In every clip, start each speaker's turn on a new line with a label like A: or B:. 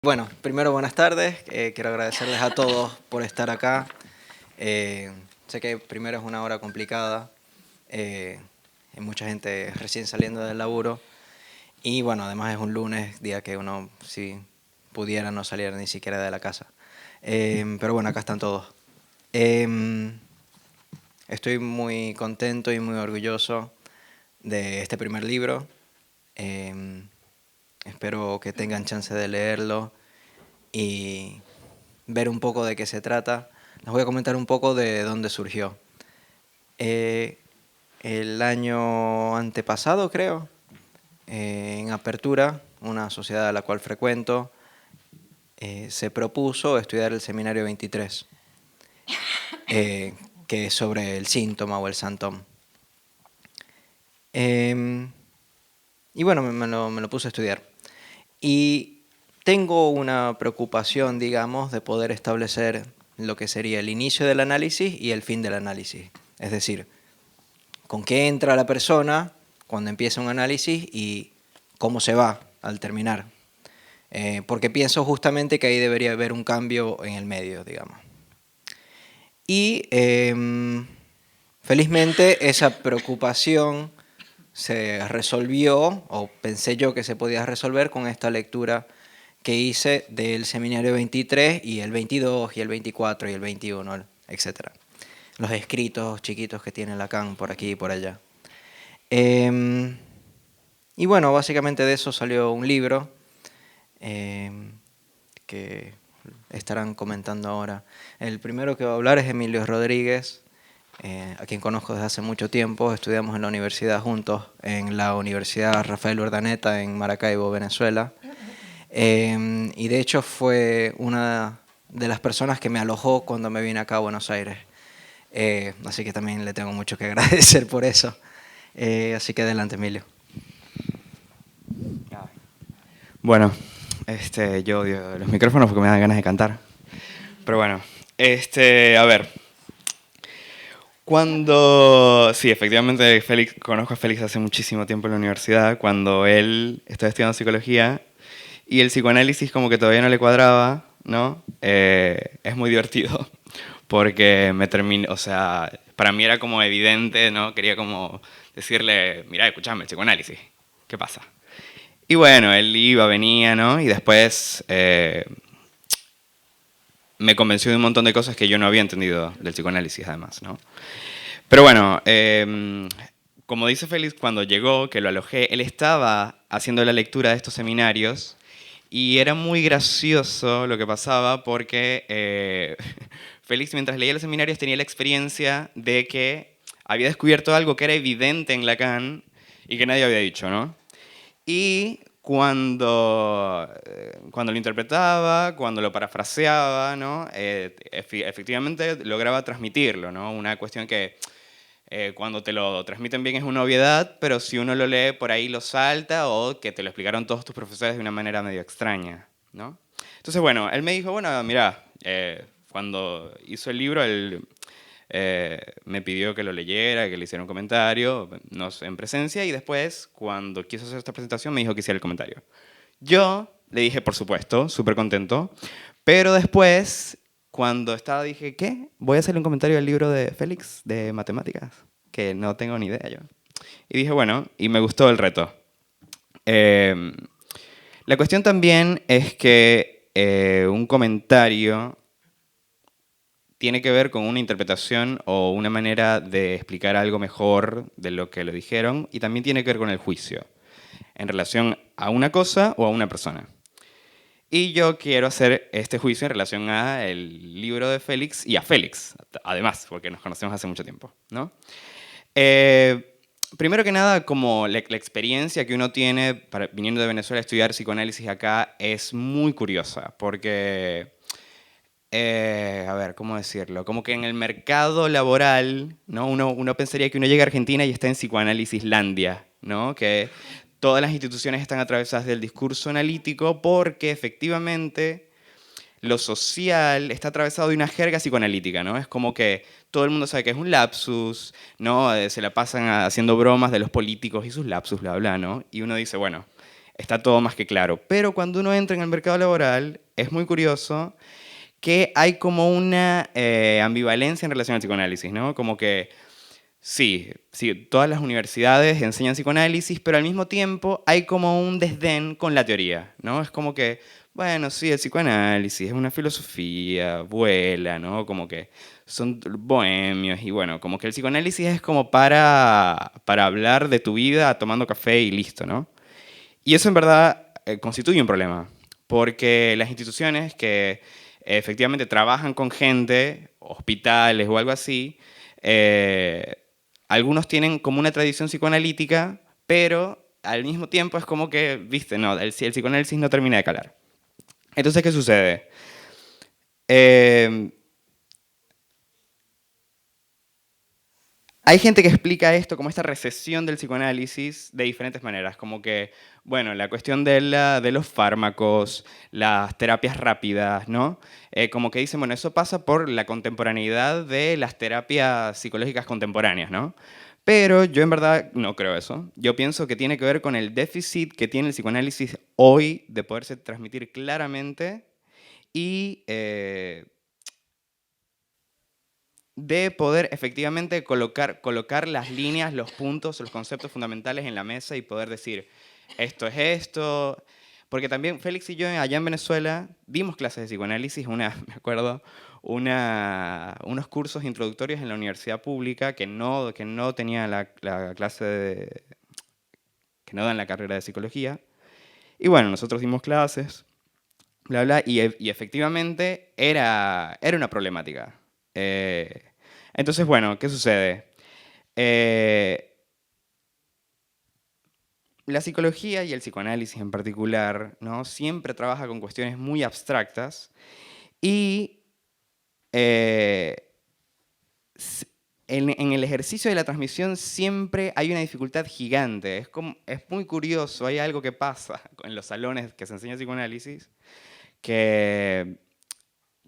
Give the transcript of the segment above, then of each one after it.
A: Bueno, primero buenas tardes. Quiero agradecerles a todos por estar acá. Sé que primero es una hora complicada. Hay mucha gente recién saliendo del laburo. Y bueno, además es un lunes, día que uno, si pudiera, no salir ni siquiera de la casa. Pero bueno, acá están todos. Estoy muy contento y muy orgulloso de este primer libro. Espero que tengan chance de leerlo y ver un poco de qué se trata. Les voy a comentar un poco de dónde surgió. El año antepasado, creo, en Apertura, una sociedad a la cual frecuento, se propuso estudiar el seminario 23, que es sobre el síntoma o el santón. Y bueno, me lo puse a estudiar. Y tengo una preocupación, digamos, de poder establecer lo que sería el inicio del análisis y el fin del análisis. Es decir, con qué entra la persona cuando empieza un análisis y cómo se va al terminar. Porque pienso justamente que ahí debería haber un cambio en el medio, digamos. Y felizmente esa preocupación se resolvió, o pensé yo que se podía resolver con esta lectura que hice del seminario 23 y el 22 y el 24 y el 21, etc. Los escritos chiquitos que tiene Lacan por aquí y por allá. Y bueno, básicamente de eso salió un libro que estarán comentando ahora. El primero que va a hablar es Emilio Rodríguez, a quien conozco desde hace mucho tiempo. Estudiamos en la universidad juntos, en la Universidad Rafael Urdaneta en Maracaibo, Venezuela. Y de hecho fue una de las personas que me alojó cuando me vine acá a Buenos Aires. Así que también le tengo mucho que agradecer por eso. Así que adelante, Emilio.
B: Bueno, yo odio los micrófonos porque me dan ganas de cantar. Pero bueno, a ver. Sí, efectivamente, conozco a Félix hace muchísimo tiempo en la universidad, cuando él estaba estudiando psicología y el psicoanálisis como que todavía no le cuadraba, ¿no? Es muy divertido porque o sea, para mí era como evidente, ¿no? Quería como decirle, mira, escuchame, el psicoanálisis, ¿qué pasa? Y bueno, él iba, venía, ¿no? Y después me convenció de un montón de cosas que yo no había entendido del psicoanálisis, además, ¿no? Pero bueno, como dice Félix, cuando llegó, que lo alojé, él estaba haciendo la lectura de estos seminarios y era muy gracioso lo que pasaba porque Félix, mientras leía los seminarios, tenía la experiencia de que había descubierto algo que era evidente en Lacan y que nadie había dicho, ¿no? Y cuando lo interpretaba, cuando lo parafraseaba, ¿no? Efectivamente lograba transmitirlo, ¿no? Una cuestión que cuando te lo transmiten bien es una obviedad, pero si uno lo lee por ahí lo salta o que te lo explicaron todos tus profesores de una manera medio extraña, ¿no? Entonces, bueno, él me dijo, bueno, mira, cuando hizo el libro, él me pidió que lo leyera, que le hiciera un comentario, en presencia, y después, cuando quiso hacer esta presentación, me dijo que hiciera el comentario. Yo le dije, por supuesto, súper contento, pero después, cuando estaba, dije, ¿qué? Voy a hacerle un comentario al libro de Félix, de matemáticas, que no tengo ni idea yo. Y dije, bueno, y me gustó el reto. La cuestión también es que un comentario tiene que ver con una interpretación o una manera de explicar algo mejor de lo que lo dijeron, y también tiene que ver con el juicio, en relación a una cosa o a una persona. Y yo quiero hacer este juicio en relación al libro de Félix y a Félix, además, porque nos conocemos hace mucho tiempo, ¿no? Primero que nada, como la experiencia que uno tiene viniendo de Venezuela a estudiar psicoanálisis acá es muy curiosa, porque a ver, ¿cómo decirlo? Como que en el mercado laboral, ¿no? Uno pensaría que uno llega a Argentina y está en psicoanalisislandia, ¿no? Que todas las instituciones están atravesadas del discurso analítico porque efectivamente lo social está atravesado de una jerga psicoanalítica, ¿no? Es como que todo el mundo sabe que es un lapsus, ¿no? Se la pasan haciendo bromas de los políticos y sus lapsus, bla, bla, ¿no? Y uno dice, bueno, está todo más que claro. Pero cuando uno entra en el mercado laboral, es muy curioso que hay como una ambivalencia en relación al psicoanálisis, ¿no? Como que sí, sí, todas las universidades enseñan psicoanálisis, pero al mismo tiempo hay como un desdén con la teoría, ¿no? Es como que, bueno, sí, el psicoanálisis es una filosofía, vuela, ¿no? Como que son bohemios y bueno, como que el psicoanálisis es como para hablar de tu vida tomando café y listo, ¿no? Y eso en verdad constituye un problema, porque las instituciones que efectivamente trabajan con gente, hospitales o algo así, eh, algunos tienen como una tradición psicoanalítica, pero al mismo tiempo es como que, viste, no, el psicoanálisis no termina de calar. Entonces, ¿qué sucede? Eh, Hay gente que explica esto como esta recesión del psicoanálisis de diferentes maneras, como que, bueno, la cuestión de los fármacos, las terapias rápidas, ¿no? Como que dicen, bueno, eso pasa por la contemporaneidad de las terapias psicológicas contemporáneas, ¿no? Pero yo en verdad no creo eso. Yo pienso que tiene que ver con el déficit que tiene el psicoanálisis hoy de poderse transmitir claramente y de poder efectivamente colocar las líneas, los puntos, los conceptos fundamentales en la mesa y poder decir, esto es esto. Porque también Félix y yo allá en Venezuela dimos clases de psicoanálisis, me acuerdo, unos cursos introductorios en la universidad pública que no tenía la clase que no dan la carrera de psicología. Y bueno, nosotros dimos clases, bla, bla, y efectivamente era una problemática. Entonces, bueno, ¿qué sucede? Eh, la psicología y el psicoanálisis en particular, ¿no? Siempre trabaja con cuestiones muy abstractas y eh, s- en el ejercicio de la transmisión siempre hay una dificultad gigante. Es muy curioso, hay algo que pasa en los salones que se enseña psicoanálisis, que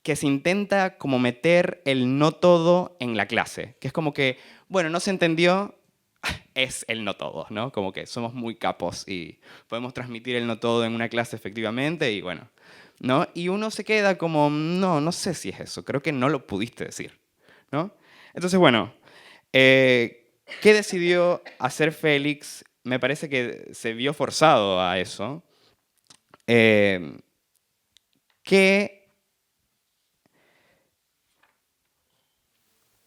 B: que se intenta como meter el no todo en la clase, que es como que, bueno, no se entendió, es el no todo, ¿no? Como que somos muy capos y podemos transmitir el no todo en una clase efectivamente y bueno, ¿no? Y uno se queda como, no, no sé si es eso, creo que no lo pudiste decir, ¿no? Entonces, bueno, ¿qué decidió hacer Félix? Me parece que se vio forzado a eso, eh, que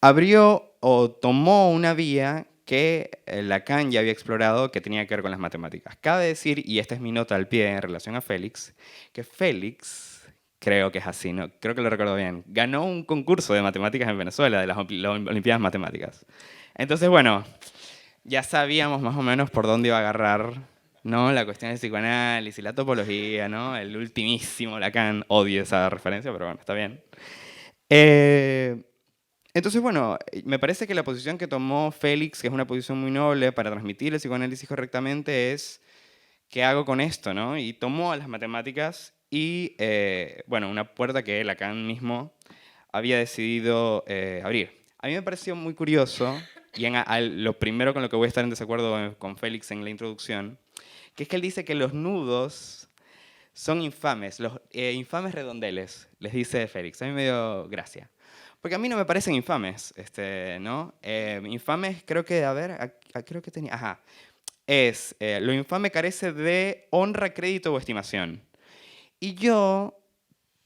B: abrió o tomó una vía que Lacan ya había explorado que tenía que ver con las matemáticas. Cabe decir, y esta es mi nota al pie en relación a Félix, que Félix, creo que es así, ¿no? Creo que lo recuerdo bien, ganó un concurso de matemáticas en Venezuela, de las Olimpiadas Matemáticas. Entonces, bueno, ya sabíamos más o menos por dónde iba a agarrar, ¿no? La cuestión del psicoanálisis, la topología, ¿no? El ultimísimo Lacan, odio esa referencia, pero bueno, está bien. Eh, entonces, bueno, me parece que la posición que tomó Félix, que es una posición muy noble para transmitir el psicoanálisis correctamente, es ¿qué hago con esto? ¿No? Y tomó a las matemáticas y, bueno, una puerta que Lacan mismo había decidido abrir. A mí me pareció muy curioso, y lo primero con lo que voy a estar en desacuerdo con Félix en la introducción, que es que él dice que los nudos son infames, los infames redondeles, les dice Félix. A mí me dio gracia. Porque a mí no me parecen infames, ¿no? Infames creo que, a ver, creo que tenía, ajá, lo infame carece de honra, crédito o estimación. Y yo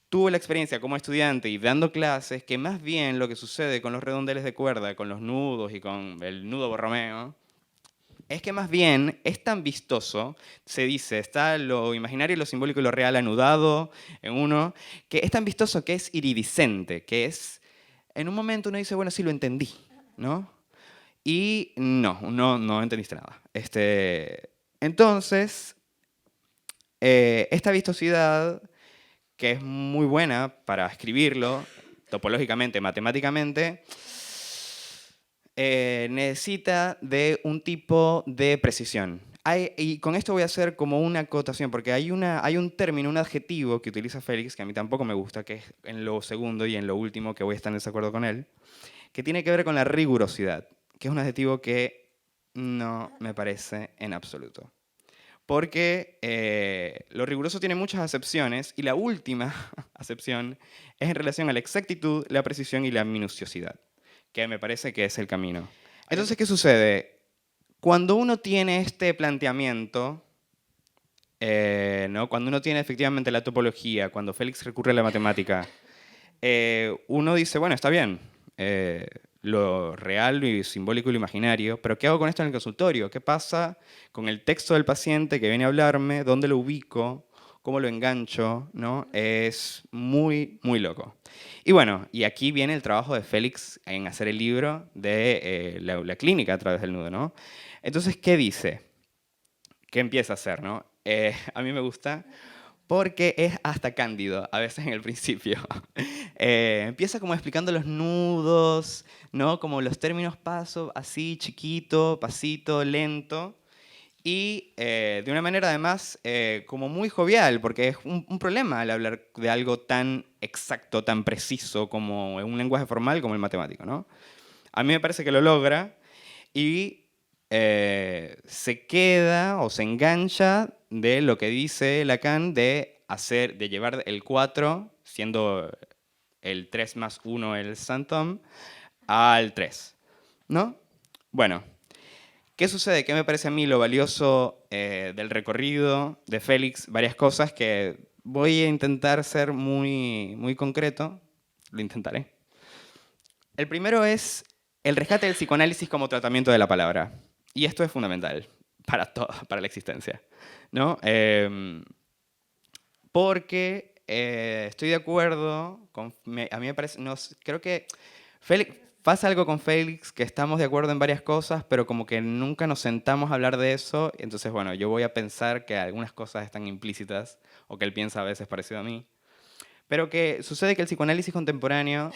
B: tuve la experiencia como estudiante y dando clases que más bien lo que sucede con los redondeles de cuerda, con los nudos y con el nudo Borromeo, es que más bien es tan vistoso, se dice, está lo imaginario, lo simbólico y lo real anudado en uno, que es tan vistoso que es iridiscente, que es, en un momento uno dice, bueno, sí lo entendí, ¿no? Y no entendiste nada. Entonces, esta vistosidad, que es muy buena para escribirlo, topológicamente, matemáticamente, necesita de un tipo de precisión. Y con esto voy a hacer como una acotación, porque hay un término, un adjetivo que utiliza Félix, que a mí tampoco me gusta, que es en lo segundo y en lo último que voy a estar en desacuerdo con él, que tiene que ver con la rigurosidad, que es un adjetivo que no me parece en absoluto. porque lo riguroso tiene muchas acepciones y la última acepción es en relación a la exactitud, la precisión y la minuciosidad, que me parece que es el camino. Entonces, ¿qué sucede? Cuando uno tiene este planteamiento, ¿no? Cuando uno tiene efectivamente la topología, cuando Félix recurre a la matemática, uno dice, bueno, está bien, lo real, lo simbólico y lo imaginario, pero ¿qué hago con esto en el consultorio? ¿Qué pasa con el texto del paciente que viene a hablarme? ¿Dónde lo ubico? ¿Cómo lo engancho? ¿No? Es muy, muy loco. Y bueno, y aquí viene el trabajo de Félix en hacer el libro de la clínica a través del nudo, ¿no? Entonces, ¿qué dice? ¿Qué empieza a hacer, no? A mí me gusta porque es hasta cándido, a veces en el principio. Empieza como explicando los nudos, ¿no? Como los términos paso, así, chiquito, pasito, lento. Y de una manera además como muy jovial, porque es un problema al hablar de algo tan exacto, tan preciso como en un lenguaje formal como el matemático, ¿no? A mí me parece que lo logra y se queda o se engancha de lo que dice Lacan de llevar el 4, siendo el 3 más 1 el Santom, al 3, ¿no? Bueno, ¿qué sucede? ¿Qué me parece a mí lo valioso del recorrido de Félix? Varias cosas que voy a intentar ser muy, muy concreto, lo intentaré. El primero es el rescate del psicoanálisis como tratamiento de la palabra. Y esto es fundamental para todo, para la existencia, ¿no? Porque estoy de acuerdo con... a mí me parece... creo que pasa algo con Félix, que estamos de acuerdo en varias cosas, pero como que nunca nos sentamos a hablar de eso. Entonces, bueno, yo voy a pensar que algunas cosas están implícitas, o que él piensa a veces parecido a mí. Pero que sucede que el psicoanálisis contemporáneo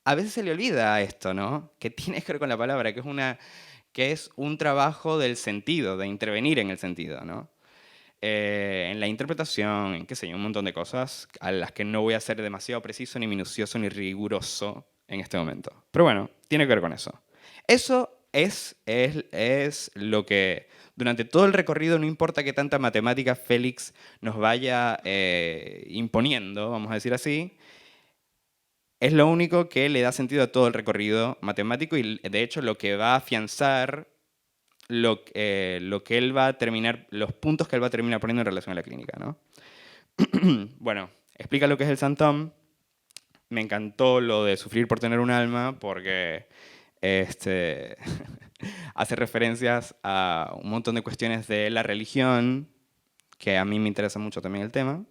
B: a veces se le olvida esto, ¿no? Que tiene que ver con la palabra, que es un trabajo del sentido, de intervenir en el sentido, ¿no? En la interpretación, en qué sé yo, un montón de cosas a las que no voy a ser demasiado preciso, ni minucioso, ni riguroso en este momento. Pero bueno, tiene que ver con eso. Eso es lo que durante todo el recorrido, no importa qué tanta matemática Félix nos vaya imponiendo, vamos a decir así, es lo único que le da sentido a todo el recorrido matemático y de hecho lo que va a afianzar lo que él va a terminar, los puntos que él va a terminar poniendo en relación a la clínica, ¿no? Bueno, explica lo que es el Santom. Me encantó lo de sufrir por tener un alma porque hace referencias a un montón de cuestiones de la religión, que a mí me interesa mucho también el tema.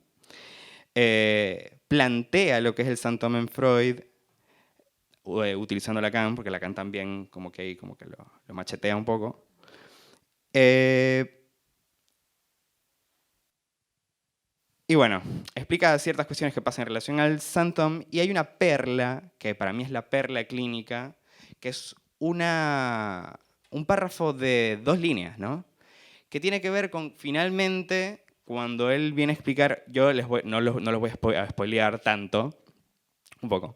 B: Plantea lo que es el Santom en Freud, utilizando Lacan, porque Lacan también como que lo machetea un poco. Y bueno, explica ciertas cuestiones que pasan en relación al Santom y hay una perla, que para mí es la perla clínica, que es un párrafo de 2 líneas, ¿no? Que tiene que ver con, finalmente, cuando él viene a explicar, no los voy a spoilear tanto, un poco,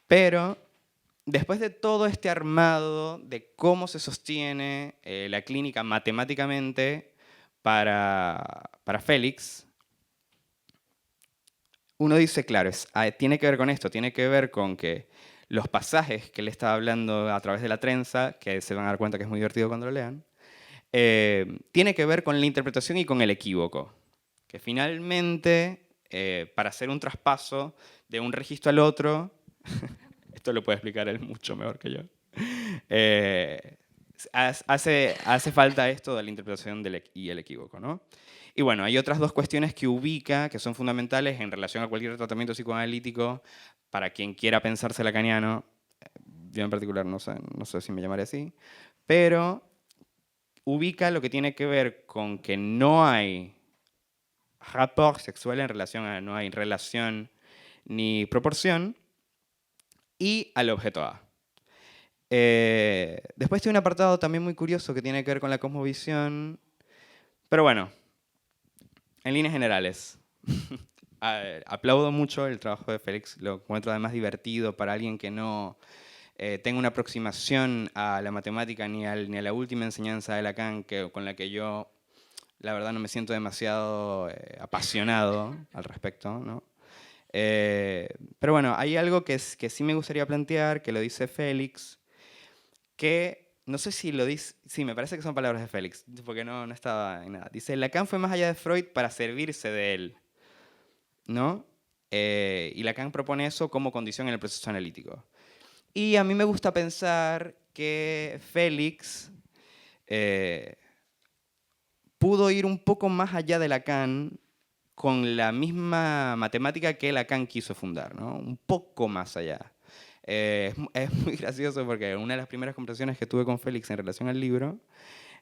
B: pero después de todo este armado de cómo se sostiene la clínica matemáticamente para Félix, uno dice, claro, tiene que ver con esto, tiene que ver con que los pasajes que él estaba hablando a través de la trenza, que se van a dar cuenta que es muy divertido cuando lo lean, tiene que ver con la interpretación y con el equívoco. Que finalmente, para hacer un traspaso de un registro al otro, esto lo puede explicar él mucho mejor que yo, hace falta esto de la interpretación y el equívoco, ¿no? Y bueno, hay otras 2 cuestiones que ubica, que son fundamentales en relación a cualquier tratamiento psicoanalítico, para quien quiera pensarse lacaniano, yo en particular no sé si me llamaré así, pero ubica lo que tiene que ver con que no hay rapport sexual en relación a, no hay relación ni proporción, y al objeto A. Después tiene un apartado también muy curioso que tiene que ver con la cosmovisión, pero bueno, en líneas generales, aplaudo mucho el trabajo de Félix, lo encuentro además divertido para alguien que no tenga una aproximación a la matemática ni a la última enseñanza de Lacan con la que yo, la verdad, no me siento demasiado apasionado al respecto, ¿no? Pero bueno, hay algo que sí me gustaría plantear, que lo dice Félix, que no sé si lo dice, sí, me parece que son palabras de Félix, porque no estaba en nada. Dice, Lacan fue más allá de Freud para servirse de él, ¿no? Y Lacan propone eso como condición en el proceso analítico. Y a mí me gusta pensar que Félix pudo ir un poco más allá de Lacan con la misma matemática que Lacan quiso fundar, ¿no? Un poco más allá. Es muy gracioso porque una de las primeras conversaciones que tuve con Félix en relación al libro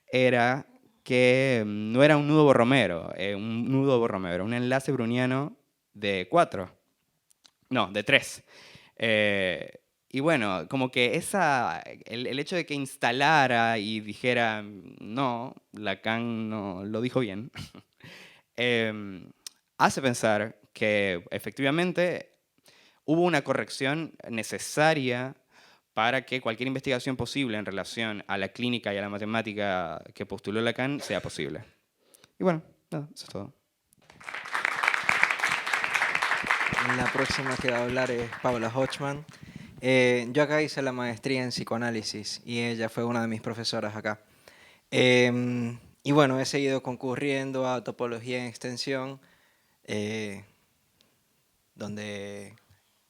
B: era que no era un nudo borromero, era un enlace browniano de 4, no, de 3. Y bueno, como que el hecho de que instalara y dijera, no, Lacan no lo dijo bien, hace pensar que efectivamente hubo una corrección necesaria para que cualquier investigación posible en relación a la clínica y a la matemática que postuló Lacan sea posible. Y bueno, nada, eso es todo.
A: La próxima que va a hablar es Paula Hochman. Yo acá hice la maestría en psicoanálisis y ella fue una de mis profesoras acá. Y bueno, he seguido concurriendo a topología en extensión, donde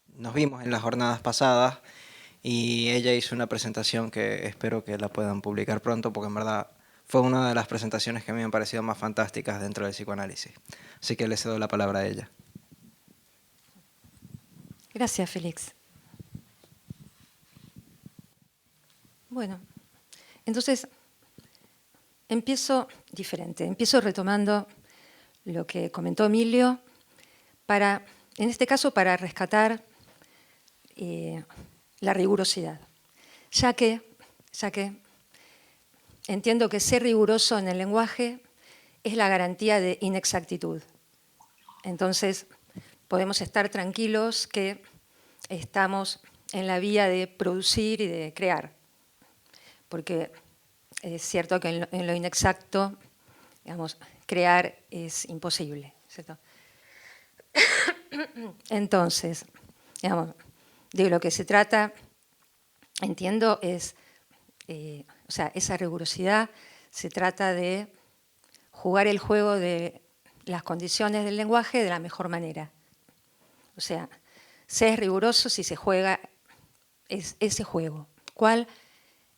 A: nos vimos en las jornadas pasadas y ella hizo una presentación que espero que la puedan publicar pronto porque en verdad fue una de las presentaciones que a mí me han parecido más fantásticas dentro del psicoanálisis. Así que le cedo la palabra a ella.
C: Gracias, Félix. Bueno, entonces empiezo diferente, empiezo retomando lo que comentó Emilio, en este caso para rescatar la rigurosidad, ya que entiendo que ser riguroso en el lenguaje es la garantía de inexactitud. Entonces, podemos estar tranquilos que estamos en la vía de producir y de crear, porque es cierto que en lo inexacto, digamos, crear es imposible, ¿cierto? Entonces, digamos, de lo que se trata, entiendo, es, o sea, esa rigurosidad se trata de jugar el juego de las condiciones del lenguaje de la mejor manera. O sea, se es riguroso si se juega ese juego. ¿Cuál?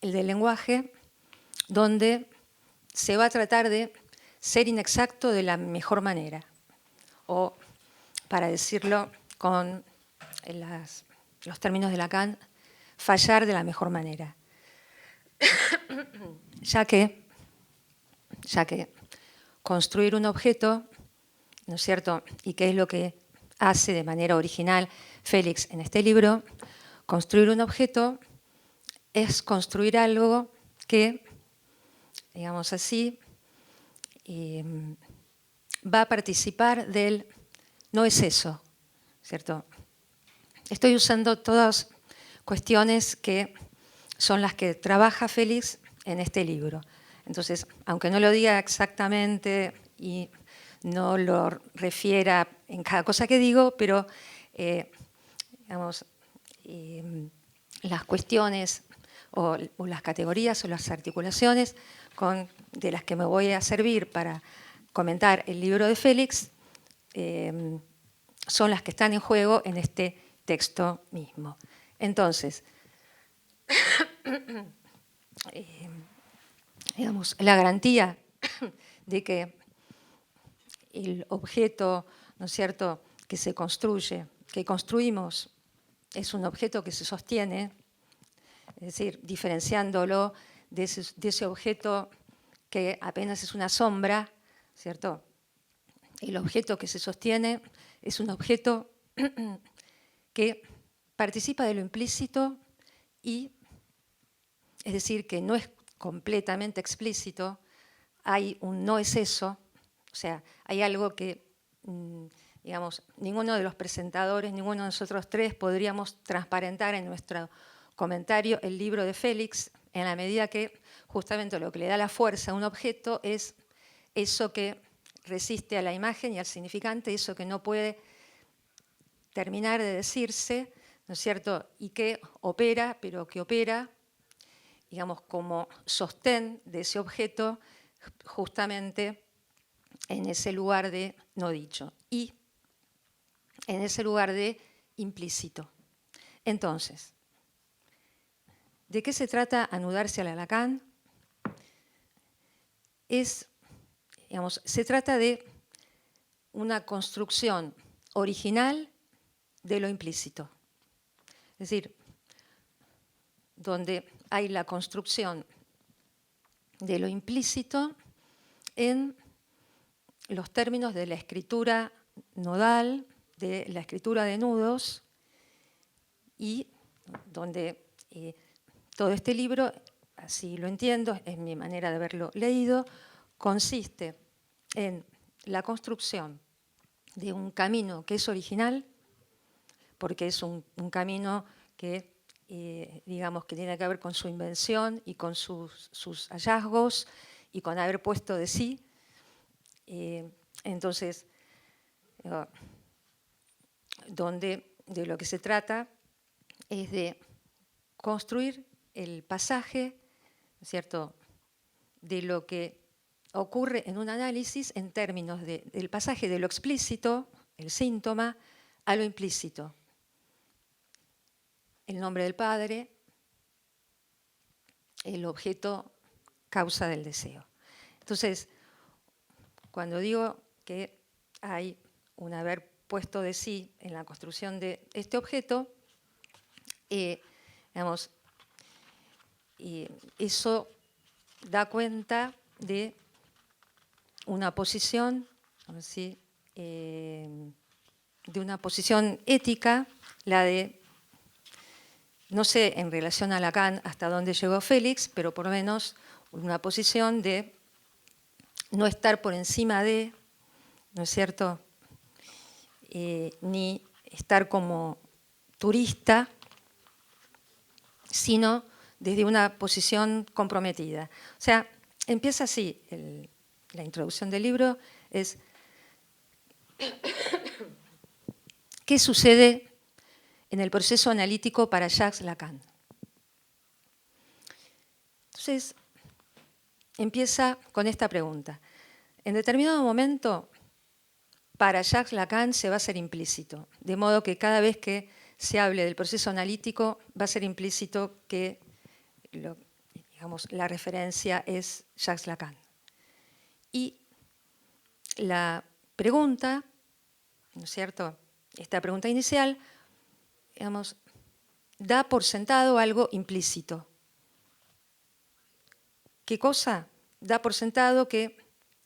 C: El del lenguaje, donde se va a tratar de ser inexacto de la mejor manera. O, para decirlo con los términos de Lacan, fallar de la mejor manera. Ya que construir un objeto, ¿no es cierto? ¿Y qué es lo que hace de manera original Félix en este libro? Construir un objeto es construir algo que, digamos así, va a participar del no es eso, ¿cierto? Estoy usando todas cuestiones que son las que trabaja Félix en este libro. Entonces, aunque no lo diga exactamente y no lo refiera en cada cosa que digo, pero digamos, las cuestiones o las categorías o las articulaciones de las que me voy a servir para comentar el libro de Félix son las que están en juego en este texto mismo. Entonces, digamos, la garantía de que el objeto, ¿no es cierto?, que se construye, que construimos, es un objeto que se sostiene, es decir, diferenciándolo de ese objeto que apenas es una sombra, ¿cierto? El objeto que se sostiene es un objeto que participa de lo implícito y, es decir, que no es completamente explícito, hay un no es eso, o sea, hay algo que, digamos, ninguno de los presentadores, ninguno de nosotros tres podríamos transparentar en nuestro comentario el libro de Félix, en la medida que justamente lo que le da la fuerza a un objeto es eso que resiste a la imagen y al significante, eso que no puede terminar de decirse, ¿no es cierto? Y que opera, pero que opera, digamos, como sostén de ese objeto justamente en ese lugar de no dicho y en ese lugar de implícito. Entonces, ¿de qué se trata anudarse a Lacan? Se trata de una construcción original de lo implícito. Es decir, donde hay la construcción de lo implícito en los términos de la escritura nodal, de la escritura de nudos, y donde todo este libro, así lo entiendo, es mi manera de haberlo leído, consiste en la construcción de un camino que es original, porque es un camino que, digamos, que tiene que ver con su invención y con sus hallazgos y con haber puesto de sí. Entonces, de lo que se trata es de construir el pasaje, ¿cierto?, de lo que ocurre en un análisis en términos del pasaje de lo explícito, el síntoma, a lo implícito. El nombre del padre, el objeto causa del deseo. Entonces, cuando digo que hay un haber puesto de sí en la construcción de este objeto, digamos, eso da cuenta de una posición, ¿sí?, de una posición ética, la de, no sé en relación a Lacan hasta dónde llegó Félix, pero por lo menos una posición de no estar por encima de, ¿no es cierto?, ni estar como turista, sino desde una posición comprometida. O sea, empieza así, la introducción del libro es ¿qué sucede en el proceso analítico para Jacques Lacan? Entonces, empieza con esta pregunta. En determinado momento, para Jacques Lacan se va a ser implícito, de modo que cada vez que se hable del proceso analítico va a ser implícito que digamos, la referencia es Jacques Lacan. Y la pregunta, ¿no es cierto?, esta pregunta inicial, digamos, da por sentado algo implícito. ¿Qué cosa? Da por sentado que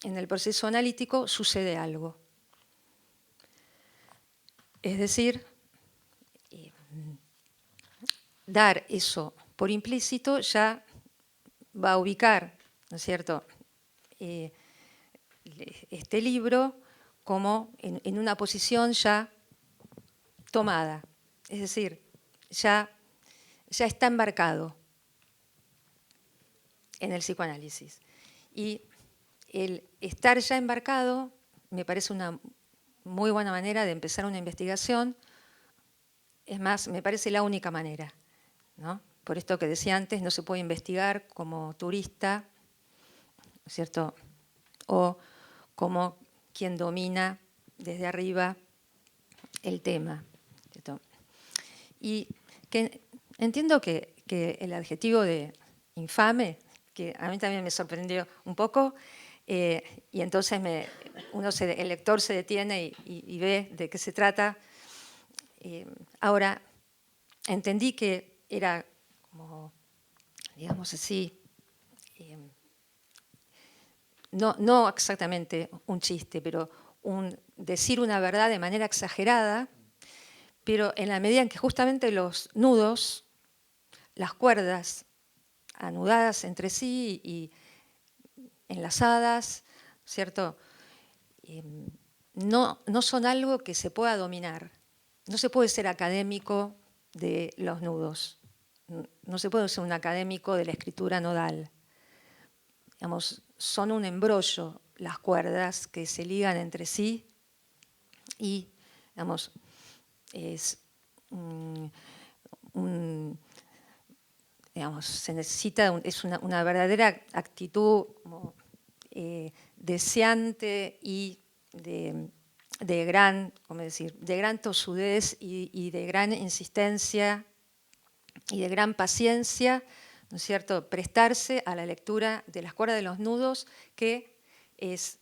C: en el proceso analítico sucede algo. Es decir, dar eso por implícito ya va a ubicar, ¿no es cierto?, este libro como en una posición ya tomada. Es decir, ya está embarcado en el psicoanálisis. Y el estar ya embarcado me parece una muy buena manera de empezar una investigación. Es más, me parece la única manera, ¿no? Por esto que decía antes, no se puede investigar como turista, ¿no es cierto?, o como quien domina desde arriba el tema, ¿cierto? Y que entiendo que el adjetivo de infame, que a mí también me sorprendió un poco, y entonces el lector se detiene y ve de qué se trata. Ahora, entendí que era como, digamos así, no exactamente un chiste, pero decir una verdad de manera exagerada, pero en la medida en que justamente los nudos, las cuerdas anudadas entre sí y enlazadas, ¿cierto?, no son algo que se pueda dominar. No se puede ser académico de los nudos. no se puede ser un académico de la escritura nodal. Digamos, son un embrollo las cuerdas que se ligan entre sí y, digamos, es digamos, se necesita, es una verdadera actitud como, deseante y de gran, ¿cómo decir?, de gran tosudez y de gran insistencia y de gran paciencia, ¿no es cierto?, prestarse a la lectura de las cuerdas de los nudos, que es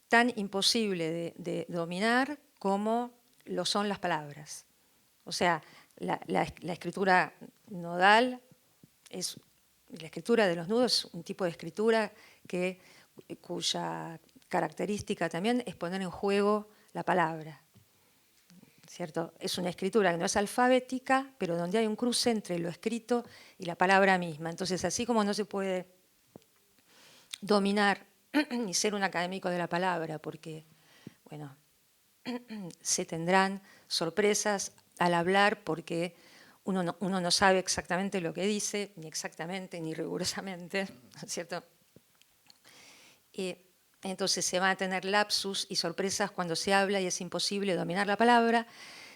C: tan imposible de dominar como lo son las palabras. O sea, la escritura nodal es, la escritura de los nudos es un tipo de escritura cuya característica también es poner en juego la palabra, ¿cierto? Es una escritura que no es alfabética, pero donde hay un cruce entre lo escrito y la palabra misma. Entonces, así como no se puede dominar ni ser un académico de la palabra, porque, bueno, se tendrán sorpresas al hablar porque uno no sabe exactamente lo que dice, ni exactamente, ni rigurosamente, ¿no es cierto? Entonces se van a tener lapsus y sorpresas cuando se habla y es imposible dominar la palabra.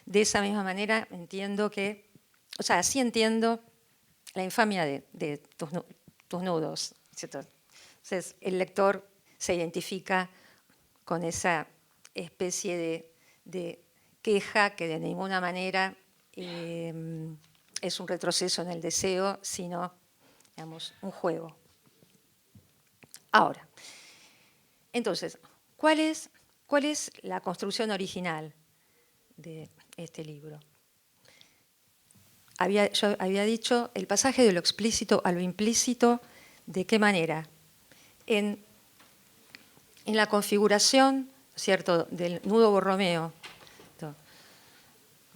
C: De esa misma manera entiendo que, o sea, así entiendo la infamia de tus nudos, ¿cierto? Entonces el lector se identifica con esa especie de queja que de ninguna manera es un retroceso en el deseo, sino, digamos, un juego. Ahora, entonces, ¿cuál es la construcción original de este libro? Yo había dicho el pasaje de lo explícito a lo implícito. ¿De qué manera? En la configuración, ¿cierto?, del nudo borromeo,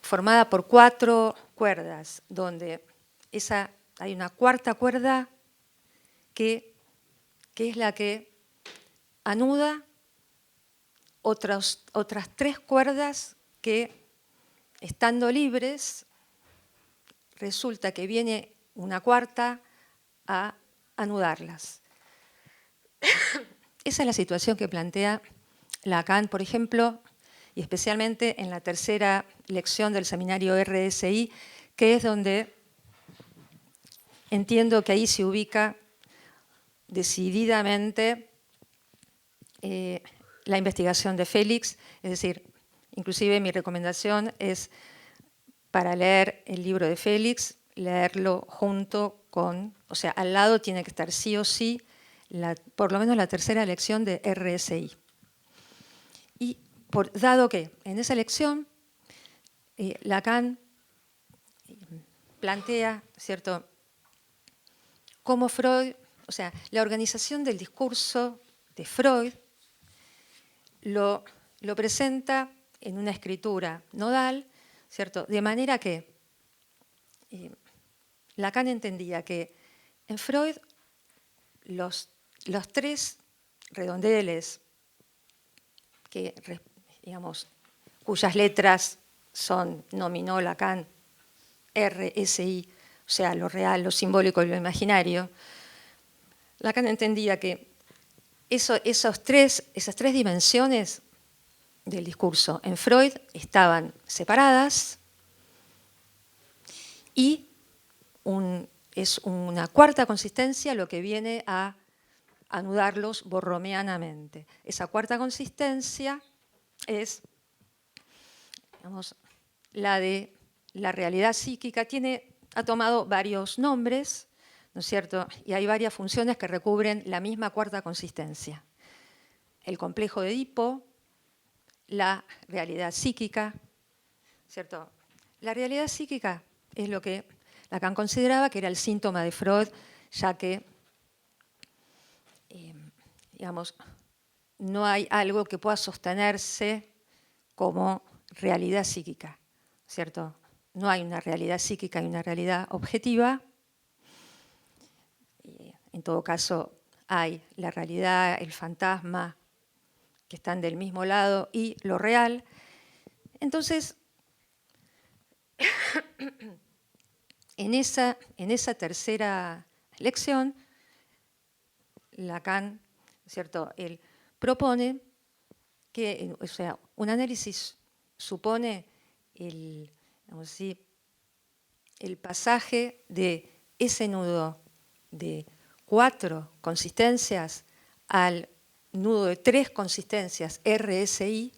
C: formada por 4 cuerdas, donde hay una cuarta cuerda que es la que anuda otras 3 cuerdas que, estando libres, resulta que viene una cuarta a anudarlas. Esa es la situación que plantea Lacan, por ejemplo, y especialmente en la tercera lección del seminario RSI, que es donde entiendo que ahí se ubica decididamente la investigación de Félix. Es decir, inclusive mi recomendación es, para leer el libro de Félix, leerlo junto con, o sea, al lado tiene que estar sí o sí, por lo menos la tercera lección de RSI. Y dado que en esa lección Lacan plantea, ¿cierto?, cómo Freud, o sea, la organización del discurso de Freud lo presenta en una escritura nodal, ¿cierto?, de manera que Lacan entendía que en Freud los 3 redondeles digamos, cuyas letras nominó Lacan, R, S, I, o sea, lo real, lo simbólico y lo imaginario. Lacan entendía que esas tres dimensiones del discurso en Freud estaban separadas y es una cuarta consistencia lo que viene a anudarlos borromeanamente. Esa cuarta consistencia es, digamos, la de la realidad psíquica. Ha tomado varios nombres, ¿no es cierto? Y hay varias funciones que recubren la misma cuarta consistencia. El complejo de Edipo, la realidad psíquica, ¿cierto? La realidad psíquica es lo que Lacan consideraba que era el síntoma de Freud, ya que, digamos, no hay algo que pueda sostenerse como realidad psíquica, ¿cierto? No hay una realidad psíquica y una realidad objetiva. En todo caso, hay la realidad, el fantasma, que están del mismo lado, y lo real. Entonces, en esa tercera lección, Lacan, ¿cierto?, él propone que, o sea, un análisis supone digamos así, el pasaje de ese nudo de 4 consistencias al nudo de 3 consistencias RSI,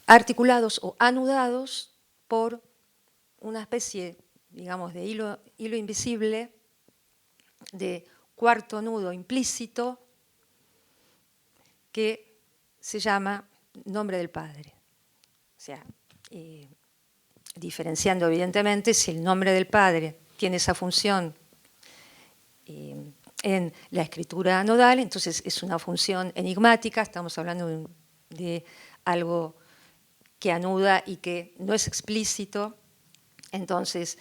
C: articulados o anudados por una especie, digamos, de hilo invisible, de cuarto nudo implícito, que se llama nombre del Padre. O sea, diferenciando evidentemente si el nombre del Padre tiene esa función en la escritura nodal, entonces es una función enigmática, estamos hablando de algo que anuda y que no es explícito. Entonces,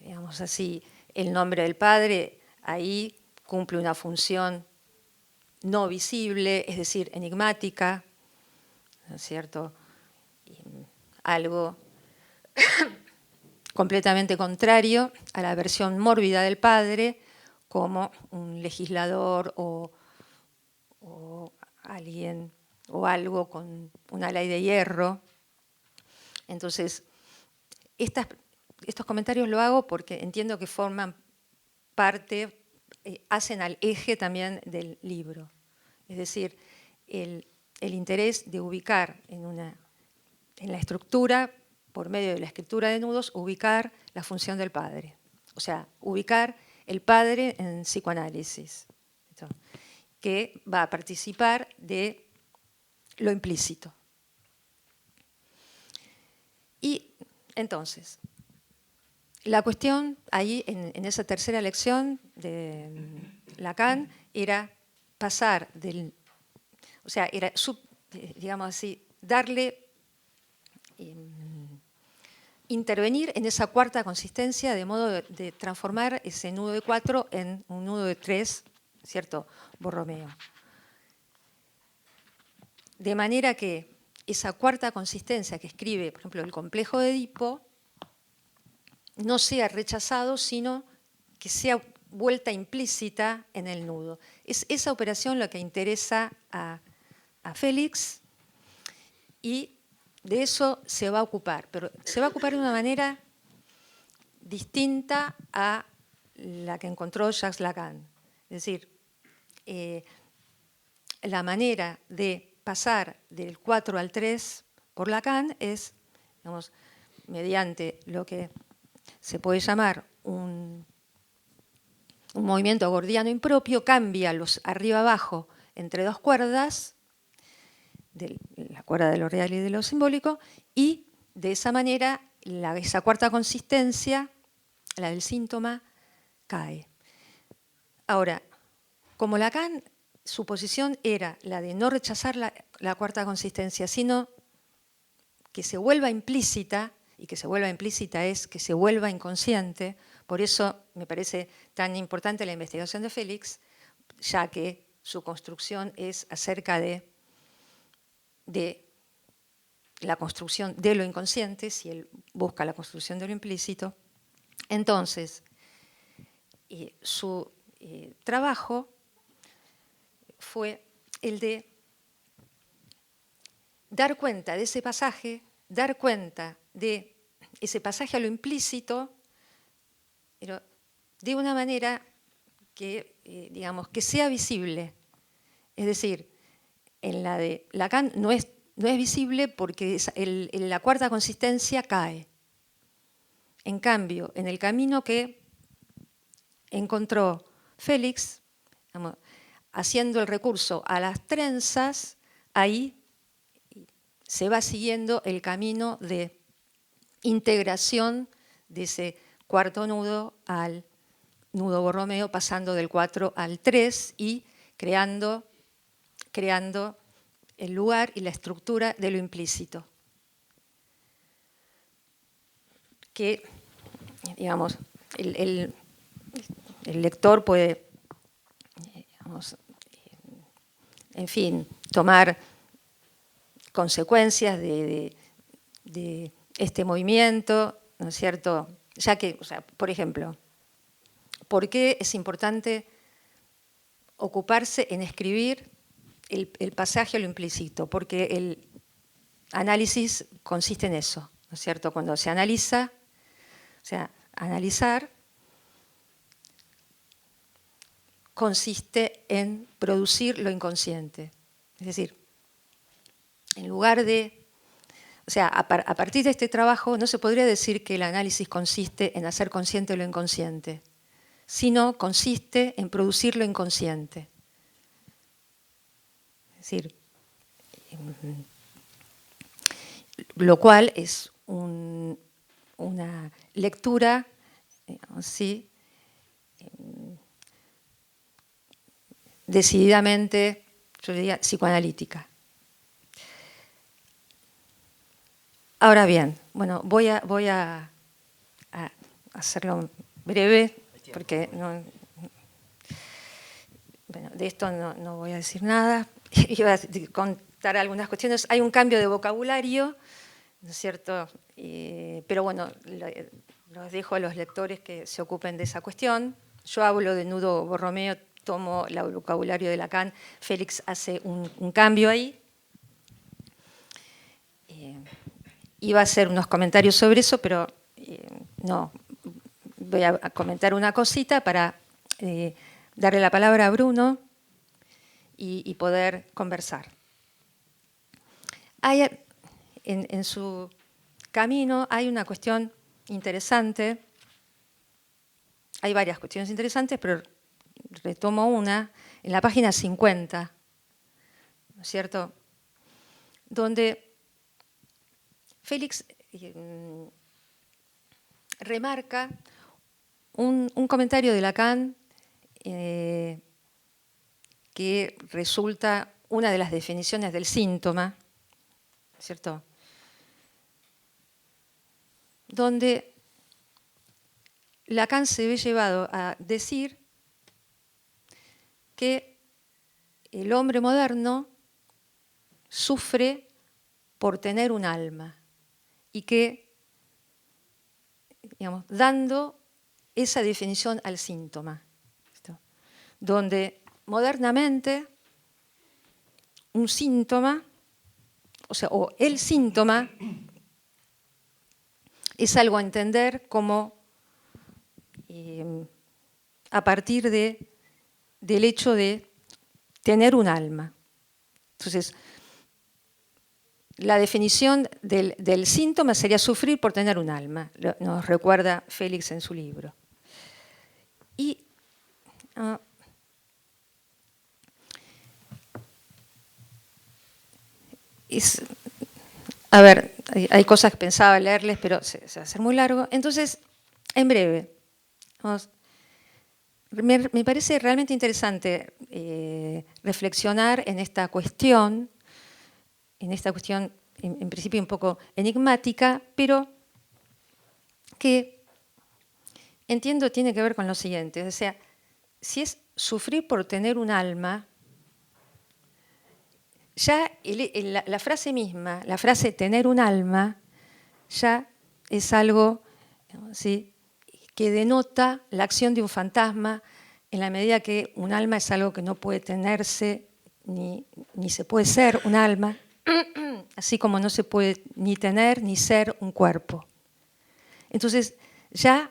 C: digamos así, el nombre del Padre ahí cumple una función no visible, es decir, enigmática, ¿no es cierto? Algo completamente contrario a la versión mórbida del Padre, como un legislador o alguien o algo con una ley de hierro. Entonces, estos comentarios lo hago porque entiendo que forman parte, hacen al eje también del libro. Es decir, el interés de ubicar en la estructura, por medio de la escritura de nudos, ubicar la función del Padre. O sea, ubicar el Padre en psicoanálisis, ¿sí?, que va a participar de lo implícito. Y entonces, la cuestión ahí, en esa tercera lección de Lacan, era pasar del... O sea, era, digamos así, darle... intervenir en esa cuarta consistencia de modo de transformar ese nudo de 4 en un nudo de 3, ¿cierto?, Borromeo. De manera que esa cuarta consistencia que escribe, por ejemplo, el complejo de Edipo, no sea rechazado, sino que sea vuelta implícita en el nudo. Es esa operación la que interesa a Félix, y de eso se va a ocupar, pero se va a ocupar de una manera distinta a la que encontró Jacques Lacan. Es decir, la manera de pasar del 4 al 3 por Lacan es, digamos, mediante lo que se puede llamar un movimiento gordiano impropio, cambia los arriba-abajo entre 2 cuerdas, de la cuerda de lo real y de lo simbólico, y de esa manera esa cuarta consistencia, la del síntoma, cae. Ahora, como Lacan, su posición era la de no rechazar la cuarta consistencia, sino que se vuelva implícita, y que se vuelva implícita es que se vuelva inconsciente. Por eso me parece tan importante la investigación de Félix, ya que su construcción es acerca de la construcción de lo inconsciente, si él busca la construcción de lo implícito. Entonces, su trabajo fue el de dar cuenta de ese pasaje, dar cuenta de ese pasaje a lo implícito, pero de una manera que, digamos, que sea visible. Es decir, en la de Lacan no es visible porque la cuarta consistencia cae. En cambio, en el camino que encontró Félix, digamos, haciendo el recurso a las trenzas, ahí se va siguiendo el camino de integración de ese cuarto nudo al nudo Borromeo, pasando del 4 al 3 y creando el lugar y la estructura de lo implícito. Que, digamos, el lector puede, digamos, en fin, tomar consecuencias de este movimiento, ¿no es cierto? Ya que, o sea, por ejemplo, ¿por qué es importante ocuparse en escribir el pasaje o lo implícito? Porque el análisis consiste en eso, ¿no es cierto? Cuando se analiza, o sea, analizar consiste en producir lo inconsciente. Es decir, en lugar de... O sea, a partir de este trabajo no se podría decir que el análisis consiste en hacer consciente lo inconsciente, sino consiste en producir lo inconsciente. Es decir, lo cual es una lectura, ¿sí?, decididamente, yo diría, psicoanalítica. Ahora bien, bueno, voy a hacerlo breve, porque bueno, de esto no voy a decir nada. Iba a contar algunas cuestiones. Hay un cambio de vocabulario, ¿no es cierto? Pero bueno, los dejo a los lectores que se ocupen de esa cuestión. Yo hablo de nudo Borromeo, tomo el vocabulario de Lacan. Félix hace un cambio ahí. Iba a hacer unos comentarios sobre eso, pero no. Voy a comentar una cosita para darle la palabra a Bruno y poder conversar. En su camino hay una cuestión interesante, hay varias cuestiones interesantes, pero retomo una, en la página 50, ¿no es cierto?, donde Félix remarca un comentario de Lacan que resulta una de las definiciones del síntoma, ¿cierto?, donde Lacan se ve llevado a decir que el hombre moderno sufre por tener un alma y que, digamos, dando esa definición al síntoma, ¿cierto?, donde modernamente un síntoma, o sea, o el síntoma es algo a entender como a partir del hecho de tener un alma. Entonces, la definición del síntoma sería sufrir por tener un alma, nos recuerda Félix en su libro. Y a ver, hay cosas que pensaba leerles, pero se va a hacer muy largo. Entonces, en breve, me parece realmente interesante reflexionar en esta cuestión en principio un poco enigmática, pero que entiendo tiene que ver con lo siguiente. O sea, si es sufrir por tener un alma, ya la frase misma, la frase tener un alma, ya es algo, ¿sí?, que denota la acción de un fantasma en la medida que un alma es algo que no puede tenerse ni se puede ser un alma, así como no se puede ni tener ni ser un cuerpo. Entonces, ya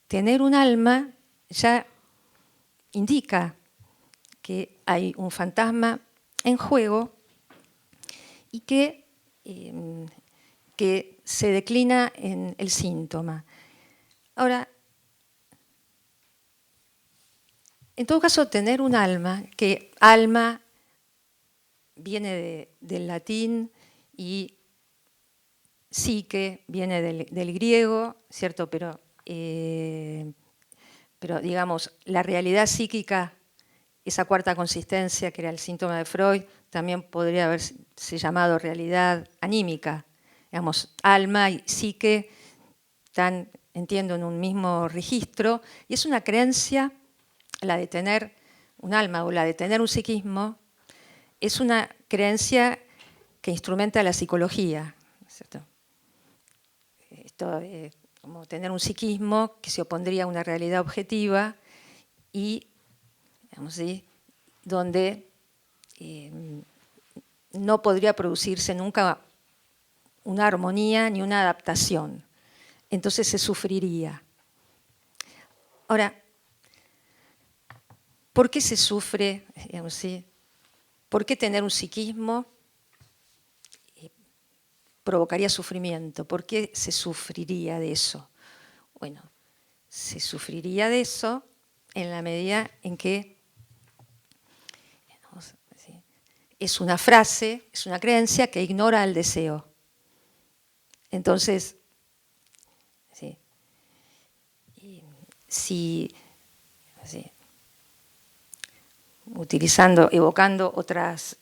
C: tener un alma ya indica que hay un fantasma en juego y que se declina en el síntoma. Ahora, en todo caso, tener un alma, que alma viene del latín y psique viene del griego, ¿cierto? Pero digamos, la realidad psíquica, esa cuarta consistencia que era el síntoma de Freud, también podría haberse llamado realidad anímica. Digamos, alma y psique están, entiendo, en un mismo registro, y es una creencia, la de tener un alma o la de tener un psiquismo, es una creencia que instrumenta la psicología, ¿cierto? Esto como tener un psiquismo que se opondría a una realidad objetiva y, digamos, ¿sí?, donde no podría producirse nunca una armonía ni una adaptación. Entonces se sufriría. Ahora, ¿por qué se sufre? Digamos, ¿sí? ¿Por qué tener un psiquismo provocaría sufrimiento? ¿Por qué se sufriría de eso? Bueno, se sufriría de eso en la medida en que es una frase, es una creencia que ignora el deseo. Entonces, ¿sí?, si evocando otras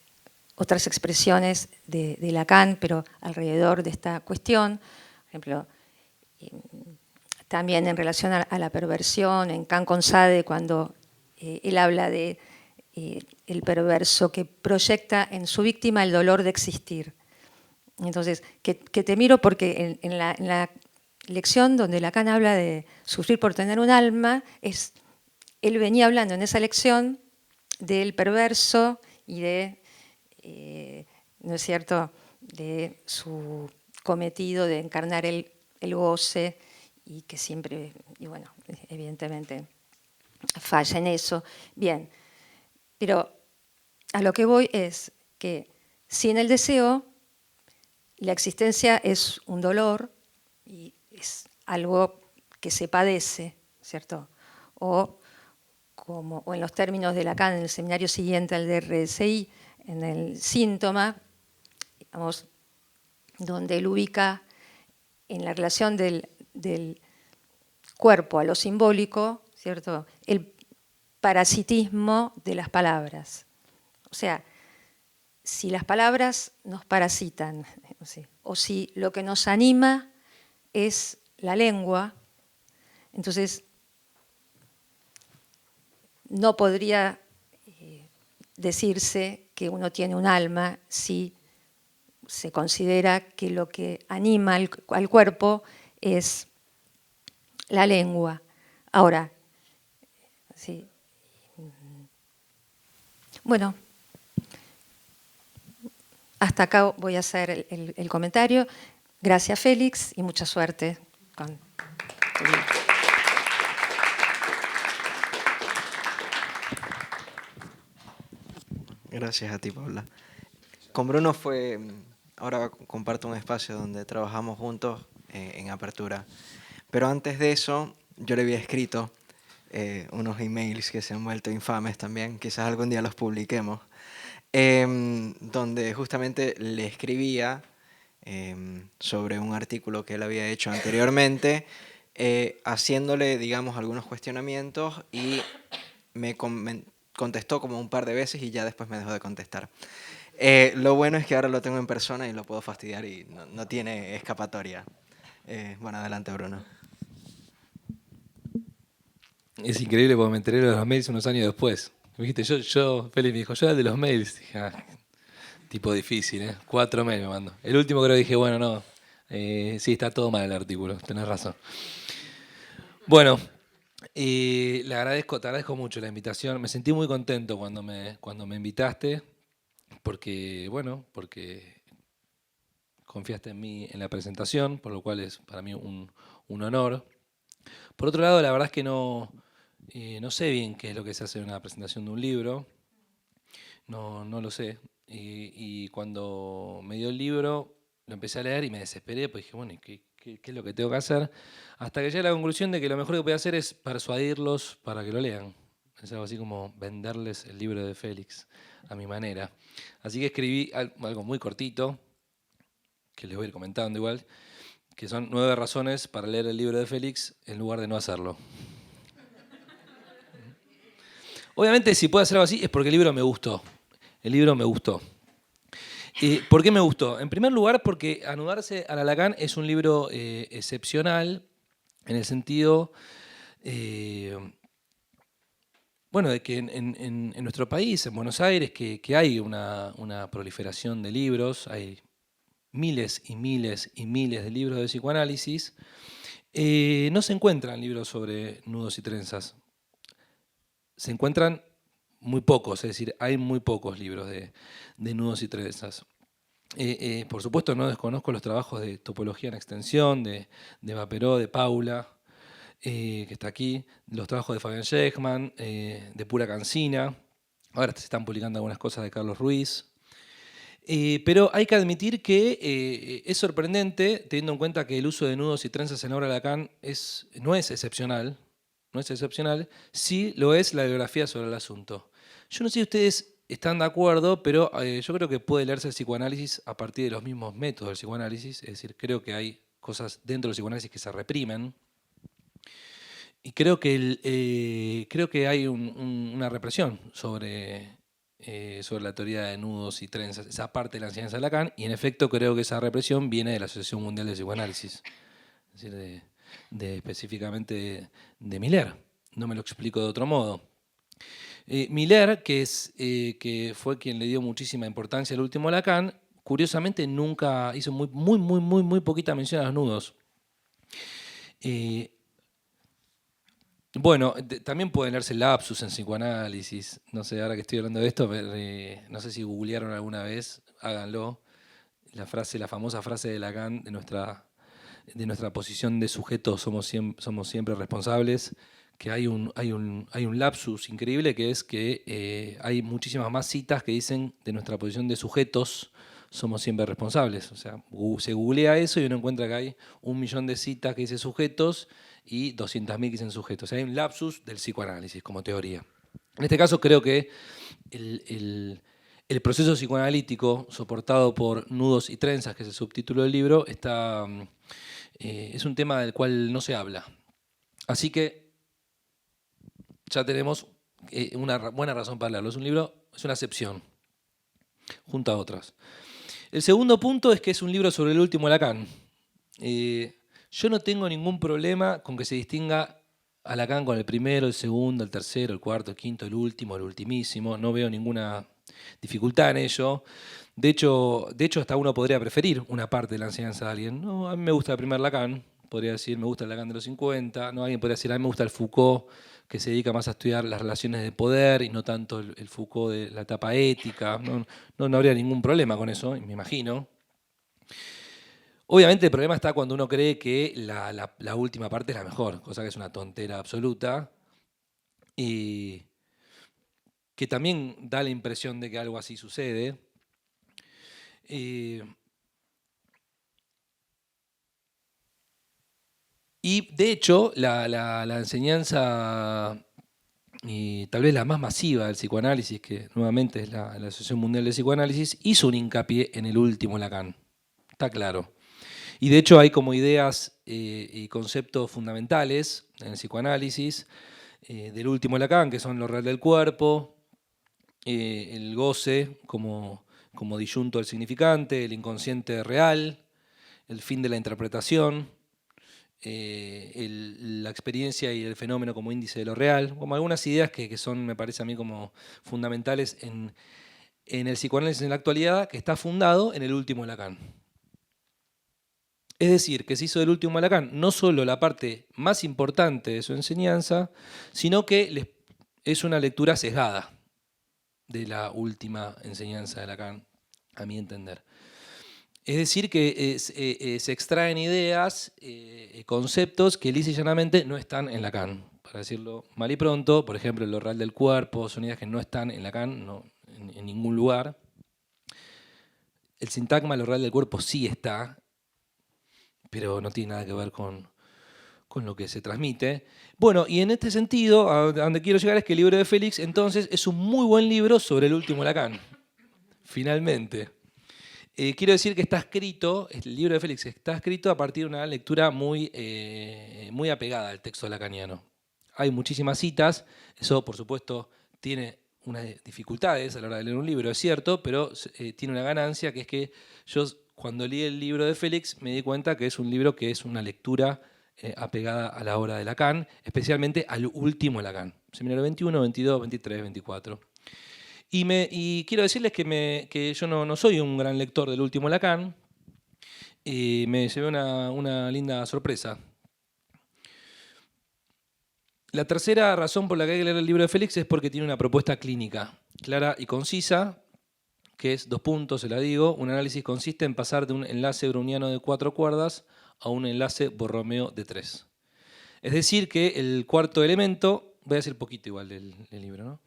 C: expresiones de Lacan, pero alrededor de esta cuestión, por ejemplo, también en relación a la perversión, en Can con Sade, cuando él habla de el perverso que proyecta en su víctima el dolor de existir. Entonces, que te miro porque en la lección donde Lacan habla de sufrir por tener un alma, él venía hablando en esa lección del perverso y de, ¿no es cierto?, de su cometido de encarnar el goce y que siempre, y bueno, evidentemente falla en eso. Bien, pero a lo que voy es que sin el deseo, la existencia es un dolor y es algo que se padece, ¿cierto? O en los términos de Lacan, en el seminario siguiente al DRSI, en el síntoma, digamos, donde él ubica en la relación del cuerpo a lo simbólico, ¿cierto?, el parasitismo de las palabras. O sea, si las palabras nos parasitan, ¿sí?, o si lo que nos anima es la lengua, entonces no podría decirse que uno tiene un alma si se considera que lo que anima al cuerpo es la lengua. Ahora, sí. Bueno, hasta acá voy a hacer el comentario. Gracias, Félix, y mucha suerte con tu libro.
A: Gracias a ti, Paula. Con Bruno ahora comparto un espacio donde trabajamos juntos en Apertura. Pero antes de eso, yo le había escrito unos emails que se han vuelto infames también, quizás algún día los publiquemos, donde justamente le escribía sobre un artículo que él había hecho anteriormente, haciéndole, digamos, algunos cuestionamientos y me contestó como un par de veces y ya después me dejó de contestar. Lo bueno es que ahora lo tengo en persona y lo puedo fastidiar y no tiene escapatoria. Bueno, adelante, Bruno.
D: Es increíble porque me enteré de los mails unos años después. Me dijiste, Félix me dijo, yo era el de los mails. Dije, tipo difícil, ¿eh? 4 mails me mandó. El último creo que dije, bueno, no, sí, está todo mal el artículo, tenés razón. Bueno, te agradezco mucho la invitación. Me sentí muy contento cuando me invitaste, porque confiaste en mí en la presentación, por lo cual es para mí un honor. Por otro lado, la verdad es que no sé bien qué es lo que se hace en una presentación de un libro, no lo sé. Y cuando me dio el libro, lo empecé a leer y me desesperé, pues dije, bueno, ¿qué es lo que tengo que hacer? Hasta que llegué a la conclusión de que lo mejor que podía hacer es persuadirlos para que lo lean. Es algo así como venderles el libro de Félix a mi manera. Así que escribí algo muy cortito, que les voy a ir comentando igual, que son 9 razones para leer el libro de Félix en lugar de no hacerlo. Obviamente, si puedo hacer algo así, es porque el libro me gustó. El libro me gustó. ¿Por qué me gustó? En primer lugar, porque Anudarse a la Lacan es un libro excepcional en el sentido bueno, de que en nuestro país, en Buenos Aires, que hay una proliferación de libros, hay miles y miles y miles de libros de psicoanálisis, no se encuentran libros sobre nudos y trenzas. Se encuentran muy pocos, es decir, hay muy pocos libros de nudos y trenzas. Por supuesto, no desconozco los trabajos de Topología en Extensión, de Vaperó, de Paula, que está aquí, los trabajos de Fabián Schechmann, de Pura Cancina. Ahora se están publicando algunas cosas de Carlos Ruiz. Pero hay que admitir que es sorprendente, teniendo en cuenta que el uso de nudos y trenzas en la obra de Lacan no es excepcional, sí lo es la bibliografía sobre el asunto. Yo no sé si ustedes están de acuerdo, pero yo creo que puede leerse el psicoanálisis a partir de los mismos métodos del psicoanálisis, es decir, creo que hay cosas dentro del psicoanálisis que se reprimen, y creo que hay una represión sobre la teoría de nudos y trenzas, esa parte de la enseñanza de Lacan, y en efecto creo que esa represión viene de la Asociación Mundial de Psicoanálisis, es decir, específicamente de Miller. No me lo explico de otro modo. Miller, que fue quien le dio muchísima importancia al último Lacan, curiosamente nunca hizo muy poquita mención a los nudos. Bueno, también pueden leerse lapsus en psicoanálisis. No sé, ahora que estoy hablando de esto, no sé si googlearon alguna vez, háganlo. La famosa frase de Lacan de nuestra posición de sujeto, somos siempre responsables, que hay un lapsus increíble, que es que hay muchísimas más citas que dicen de nuestra posición de sujetos somos siempre responsables. O sea, se googlea eso y uno encuentra que hay 1 millón de citas que dice sujetos y 200.000 que dicen sujetos. O sea, hay un lapsus del psicoanálisis como teoría. En este caso creo que el proceso psicoanalítico soportado por nudos y trenzas, que es el subtítulo del libro, es un tema del cual no se habla. Así que ya tenemos una buena razón para hablarlo. Es un libro, es una excepción, junto a otras. El segundo punto es que es un libro sobre el último Lacan. Yo no tengo ningún problema con que se distinga a Lacan con el primero, el segundo, el tercero, el cuarto, el quinto, el último, el ultimísimo. No veo ninguna dificultad en ello. De hecho, hasta uno podría preferir una parte de la enseñanza de alguien. No, a mí me gusta el primer Lacan, podría decir, me gusta el Lacan de los 50. No, alguien podría decir, a mí me gusta el Foucault, que se dedica más a estudiar las relaciones de poder y no tanto el Foucault de la etapa ética. No habría ningún problema con eso, me imagino. Obviamente el problema está cuando uno cree que la última parte es la mejor, cosa que es una tontera absoluta, y que también da la impresión de que algo así sucede. Y de hecho, la enseñanza, y tal vez la más masiva del psicoanálisis, que nuevamente es la Asociación Mundial de Psicoanálisis, hizo un hincapié en el último Lacan, está claro. Y de hecho hay como ideas y conceptos fundamentales en el psicoanálisis del último Lacan, que son lo real del cuerpo, el goce como disyunto del significante, el inconsciente real, el fin de la interpretación, la experiencia y el fenómeno como índice de lo real, como algunas ideas que son, me parece a mí, como fundamentales en el psicoanálisis en la actualidad, que está fundado en el último Lacan. Es decir, que se hizo del último Lacan no solo la parte más importante de su enseñanza, sino que es una lectura sesgada de la última enseñanza de Lacan, a mi entender. Es decir, que se extraen ideas, conceptos que lisa y llanamente no están en Lacan. Para decirlo mal y pronto, por ejemplo, lo real del cuerpo, son ideas que no están en Lacan, en ningún lugar. El sintagma lo real del cuerpo sí está, pero no tiene nada que ver con lo que se transmite. Bueno, y en este sentido, a donde quiero llegar es que el libro de Félix, entonces, es un muy buen libro sobre el último Lacan, finalmente. Quiero decir que está escrito, el libro de Félix está escrito a partir de una lectura muy apegada al texto lacaniano. Hay muchísimas citas, eso por supuesto tiene unas dificultades a la hora de leer un libro, es cierto, pero tiene una ganancia, que es que yo cuando leí el libro de Félix me di cuenta que es un libro que es una lectura apegada a la obra de Lacan, especialmente al último Lacan. seminario 21, 22, 23, 24. Y quiero decirles que yo no soy un gran lector del último Lacan, y me llevé una linda sorpresa. La tercera razón por la que hay que leer el libro de Félix es porque tiene una propuesta clínica clara y concisa, que es, 2 puntos, se la digo: un análisis consiste en pasar de un enlace browniano de 4 cuerdas a un enlace Borromeo de 3. Es decir, que el cuarto elemento, voy a decir poquito igual del libro, ¿no?,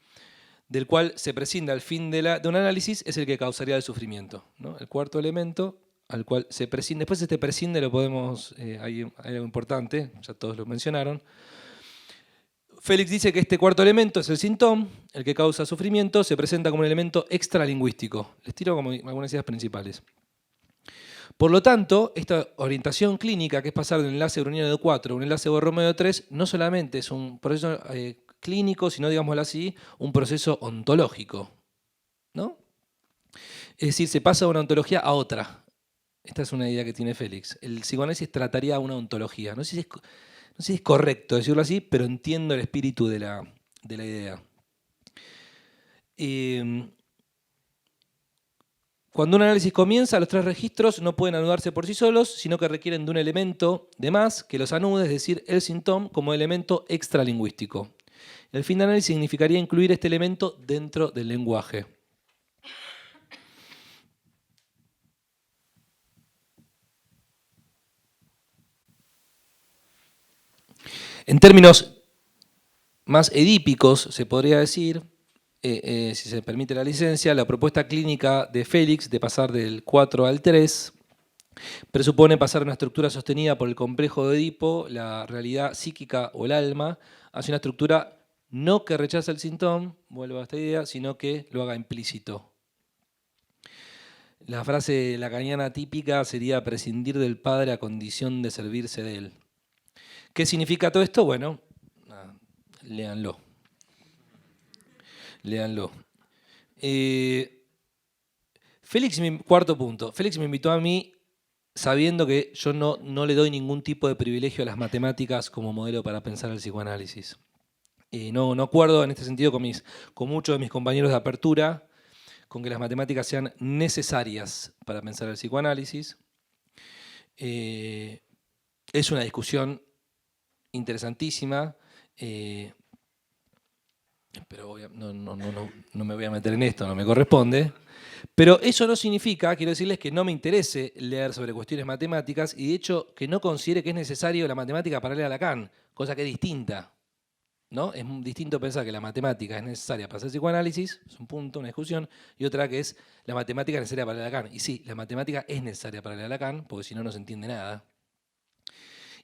D: del cual se prescinde al fin de un análisis, es el que causaría el sufrimiento, ¿no? El cuarto elemento al cual se prescinde. Después este prescinde lo podemos, hay algo importante, ya todos lo mencionaron. Félix dice que este cuarto elemento es el síntoma, el que causa sufrimiento, se presenta como un elemento extralingüístico. Les tiro como algunas ideas principales. Por lo tanto, esta orientación clínica, que es pasar de un enlace browniano de 4 a un enlace Borromeo de 3, no solamente es un proceso clínico, sino, digámoslo así, un proceso ontológico, ¿no? Es decir, se pasa de una ontología a otra. Esta es una idea que tiene Félix. El psicoanálisis trataría una ontología. No sé si es correcto decirlo así, pero entiendo el espíritu de la idea. Cuando un análisis comienza, los 3 registros no pueden anudarse por sí solos, sino que requieren de un elemento de más que los anude, es decir, el síntoma, como elemento extralingüístico. El fin de análisis significaría incluir este elemento dentro del lenguaje. En términos más edípicos, se podría decir, si se permite la licencia, la propuesta clínica de Félix de pasar del 4 al 3 presupone pasar de una estructura sostenida por el complejo de Edipo, la realidad psíquica o el alma, hacia una estructura no que rechaza el síntoma, vuelvo a esta idea, sino que lo haga implícito. La frase lacaniana típica sería prescindir del padre a condición de servirse de él. ¿Qué significa todo esto? Bueno, léanlo. Léanlo. Félix, cuarto punto. Félix me invitó a mí sabiendo que yo no le doy ningún tipo de privilegio a las matemáticas como modelo para pensar el psicoanálisis. No acuerdo en este sentido con muchos de mis compañeros de apertura, con que las matemáticas sean necesarias para pensar el psicoanálisis. Es una discusión interesantísima, pero no me voy a meter en esto, no me corresponde. Pero eso no significa, quiero decirles, que no me interese leer sobre cuestiones matemáticas y de hecho que no considere que es necesario la matemática para leer a Lacan, cosa que es distinta, ¿no? Es distinto pensar que la matemática es necesaria para hacer psicoanálisis, es un punto, una discusión, y otra que es la matemática necesaria para leer a Lacan. Y sí, la matemática es necesaria para leer a Lacan, porque si no, no se entiende nada.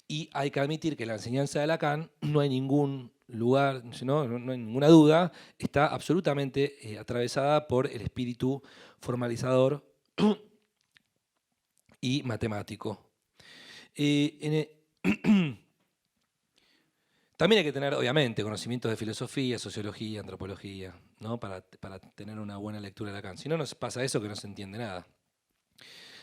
D: Y hay que admitir que la enseñanza de Lacan no hay ningún lugar, no hay ninguna duda, está absolutamente atravesada por el espíritu formalizador y matemático. También hay que tener, obviamente, conocimientos de filosofía, sociología, antropología, ¿no?, para tener una buena lectura de Lacan. Si no, nos pasa eso que no se entiende nada.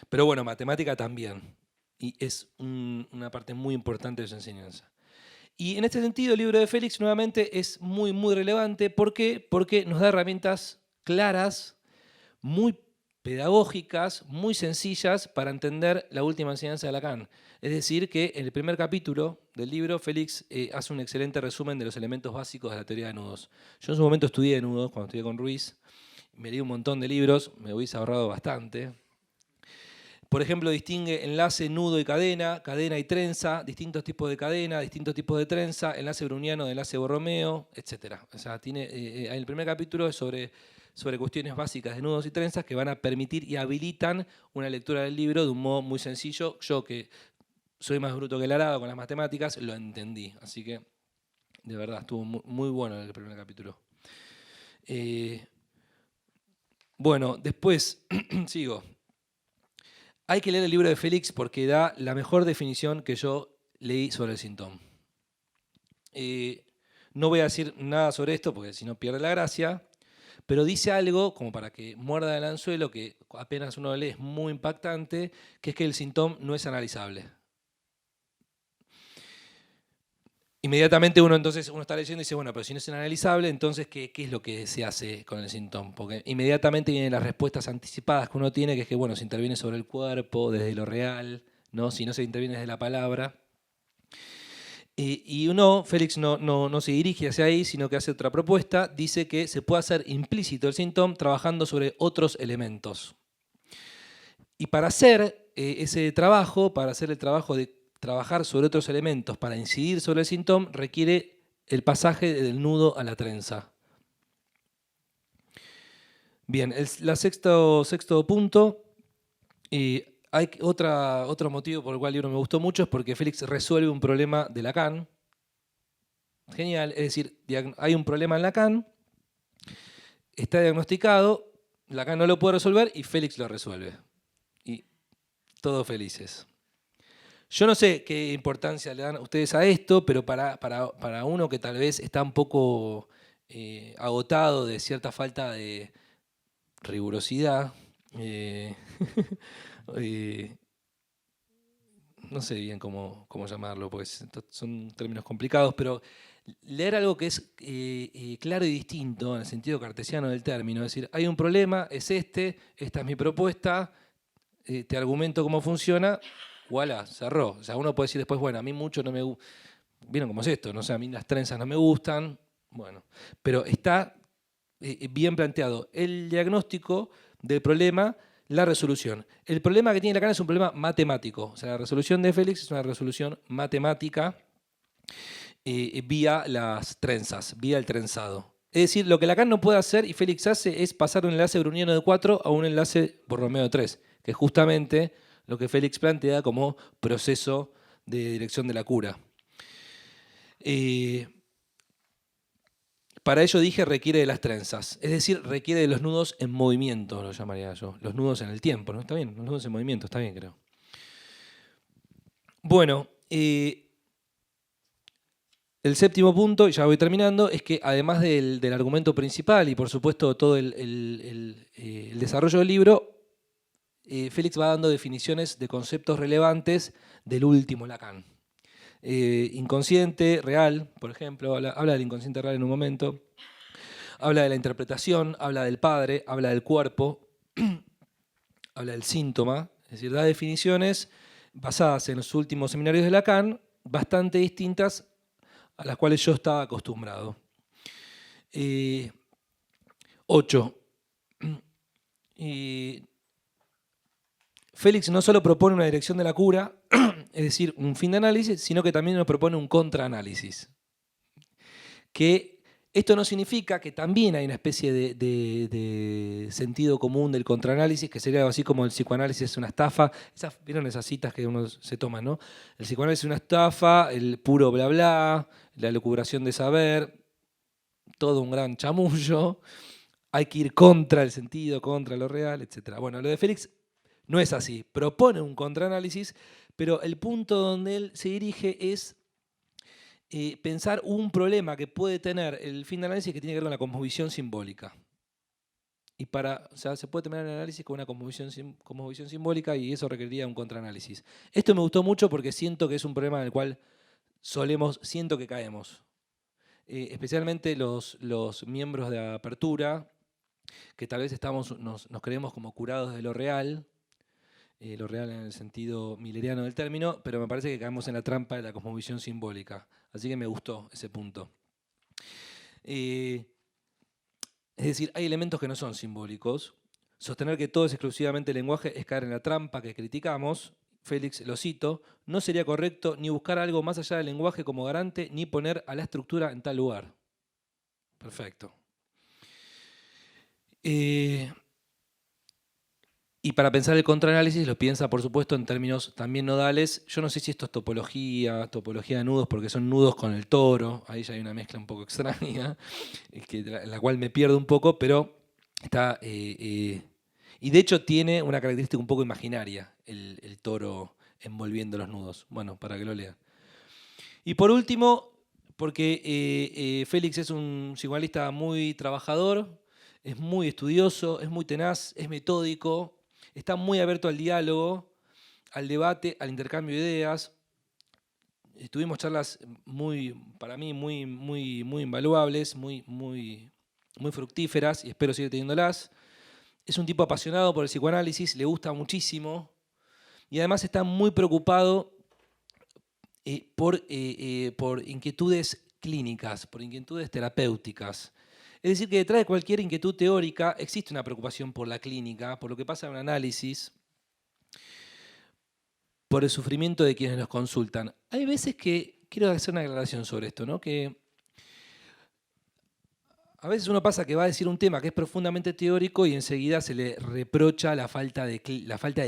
D: Pero bueno, matemática también. Y es una parte muy importante de su enseñanza. Y en este sentido, el libro de Félix nuevamente es muy, muy relevante. ¿Por qué? Porque nos da herramientas claras, muy pedagógicas, muy sencillas para entender la última enseñanza de Lacan. Es decir, que en el primer capítulo del libro, Félix hace un excelente resumen de los elementos básicos de la teoría de nudos. Yo en su momento estudié nudos, cuando estudié con Ruiz, me leí un montón de libros, me hubiese ahorrado bastante. Por ejemplo, distingue enlace, nudo y cadena, cadena y trenza, distintos tipos de cadena, distintos tipos de trenza, enlace browniano de enlace Borromeo, etc. O sea, en el primer capítulo es sobre cuestiones básicas de nudos y trenzas que van a permitir y habilitan una lectura del libro de un modo muy sencillo. Yo, que soy más bruto que el arado con las matemáticas, lo entendí. Así que, de verdad, estuvo muy bueno el primer capítulo. Bueno, después, sigo. Hay que leer el libro de Félix porque da la mejor definición que yo leí sobre el síntoma. No voy a decir nada sobre esto porque si no pierde la gracia, pero dice algo como para que muerda el anzuelo, que apenas uno lo lee es muy impactante, que es que el síntoma no es analizable. inmediatamente uno está leyendo y dice, bueno, pero si no es analizable, entonces, ¿qué es lo que se hace con el síntoma? Porque inmediatamente vienen las respuestas anticipadas que uno tiene, que es que, bueno, se interviene sobre el cuerpo, desde lo real, ¿no? Si no se interviene desde la palabra. Y Félix no se dirige hacia ahí, sino que hace otra propuesta. Dice que se puede hacer implícito el síntoma trabajando sobre otros elementos. Y para hacer ese trabajo, para hacer el trabajo de trabajar sobre otros elementos, para incidir sobre el síntoma, requiere el pasaje del nudo a la trenza. Bien, el sexto punto. Hay otro motivo por el cual el libro me gustó mucho, es porque Félix resuelve un problema de Lacan. Genial, es decir, hay un problema en Lacan, está diagnosticado, Lacan no lo puede resolver y Félix lo resuelve. Y todos felices. Yo no sé qué importancia le dan ustedes a esto, pero para uno que tal vez está un poco agotado de cierta falta de rigurosidad, no sé bien cómo llamarlo, pues son términos complicados, pero leer algo que es claro y distinto en el sentido cartesiano del término, es decir, hay un problema, es esta es mi propuesta, te argumento cómo funciona, voilà, cerró. O sea, uno puede decir después, bueno, a mí mucho no me gusta, ¿vieron cómo es esto? No sé, a mí las trenzas no me gustan, bueno, pero está bien planteado el diagnóstico del problema, la resolución. El problema que tiene Lacan es un problema matemático. O sea, la resolución de Félix es una resolución matemática vía las trenzas, vía el trenzado. Es decir, lo que Lacan no puede hacer y Félix hace es pasar de un enlace browniano de 4 a un enlace borromeo de 3, que es justamente lo que Félix plantea como proceso de dirección de la cura. Para ello dije requiere de las trenzas, es decir, requiere de los nudos en movimiento, lo llamaría yo, los nudos en el tiempo, ¿no? Está bien, los nudos en movimiento, está bien, creo. Bueno, el séptimo punto, y ya voy terminando, es que además del argumento principal y por supuesto todo el desarrollo del libro, Félix va dando definiciones de conceptos relevantes del último Lacan. Inconsciente, real, por ejemplo, habla del inconsciente real en un momento, habla de la interpretación, habla del padre, habla del cuerpo, habla del síntoma, es decir, da definiciones basadas en los últimos seminarios de Lacan, bastante distintas a las cuales yo estaba acostumbrado. 8. Félix no solo propone una dirección de la cura, es decir, un fin de análisis, sino que también nos propone un contraanálisis. Que esto no significa que también hay una especie de sentido común del contraanálisis, que sería algo así como el psicoanálisis es una estafa. ¿Vieron esas citas que uno se toma, no? El psicoanálisis es una estafa, el puro bla bla, la elucubración de saber, todo un gran chamullo. Hay que ir contra el sentido, contra lo real, etc. Bueno, lo de Félix no es así. Propone un contraanálisis, pero el punto donde él se dirige es pensar un problema que puede tener el fin de análisis que tiene que ver con la cosmovisión simbólica. Y se puede terminar el análisis con una cosmovisión simbólica y eso requeriría un contraanálisis. Esto me gustó mucho porque siento que es un problema en el cual siento que caemos. Especialmente los miembros de apertura, que tal vez nos creemos como curados de lo real en el sentido milleriano del término, pero me parece que caemos en la trampa de la cosmovisión simbólica. Así que me gustó ese punto. Es decir, hay elementos que no son simbólicos. Sostener que todo es exclusivamente lenguaje es caer en la trampa que criticamos. Félix, lo cito, no sería correcto ni buscar algo más allá del lenguaje como garante, ni poner a la estructura en tal lugar. Perfecto. Y para pensar el contraanálisis lo piensa, por supuesto, en términos también nodales. Yo no sé si esto es topología de nudos, porque son nudos con el toro. Ahí ya hay una mezcla un poco extraña, en la cual me pierdo un poco, pero está... y de hecho tiene una característica un poco imaginaria, el toro envolviendo los nudos. Bueno, para que lo lean. Y por último, porque Félix es un psicoanalista muy trabajador, es muy estudioso, es muy tenaz, es metódico, está muy abierto al diálogo, al debate, al intercambio de ideas. tuvimos charlas para mí, muy invaluables, muy fructíferas, y espero seguir teniéndolas. Es un tipo apasionado por el psicoanálisis, le gusta muchísimo, y además está muy preocupado por inquietudes clínicas, por inquietudes terapéuticas. Es decir, que detrás de cualquier inquietud teórica existe una preocupación por la clínica, por lo que pasa en un análisis, por el sufrimiento de quienes nos consultan. Hay veces que, quiero hacer una aclaración sobre esto, ¿no? Que a veces uno pasa que va a decir un tema que es profundamente teórico y enseguida se le reprocha la falta de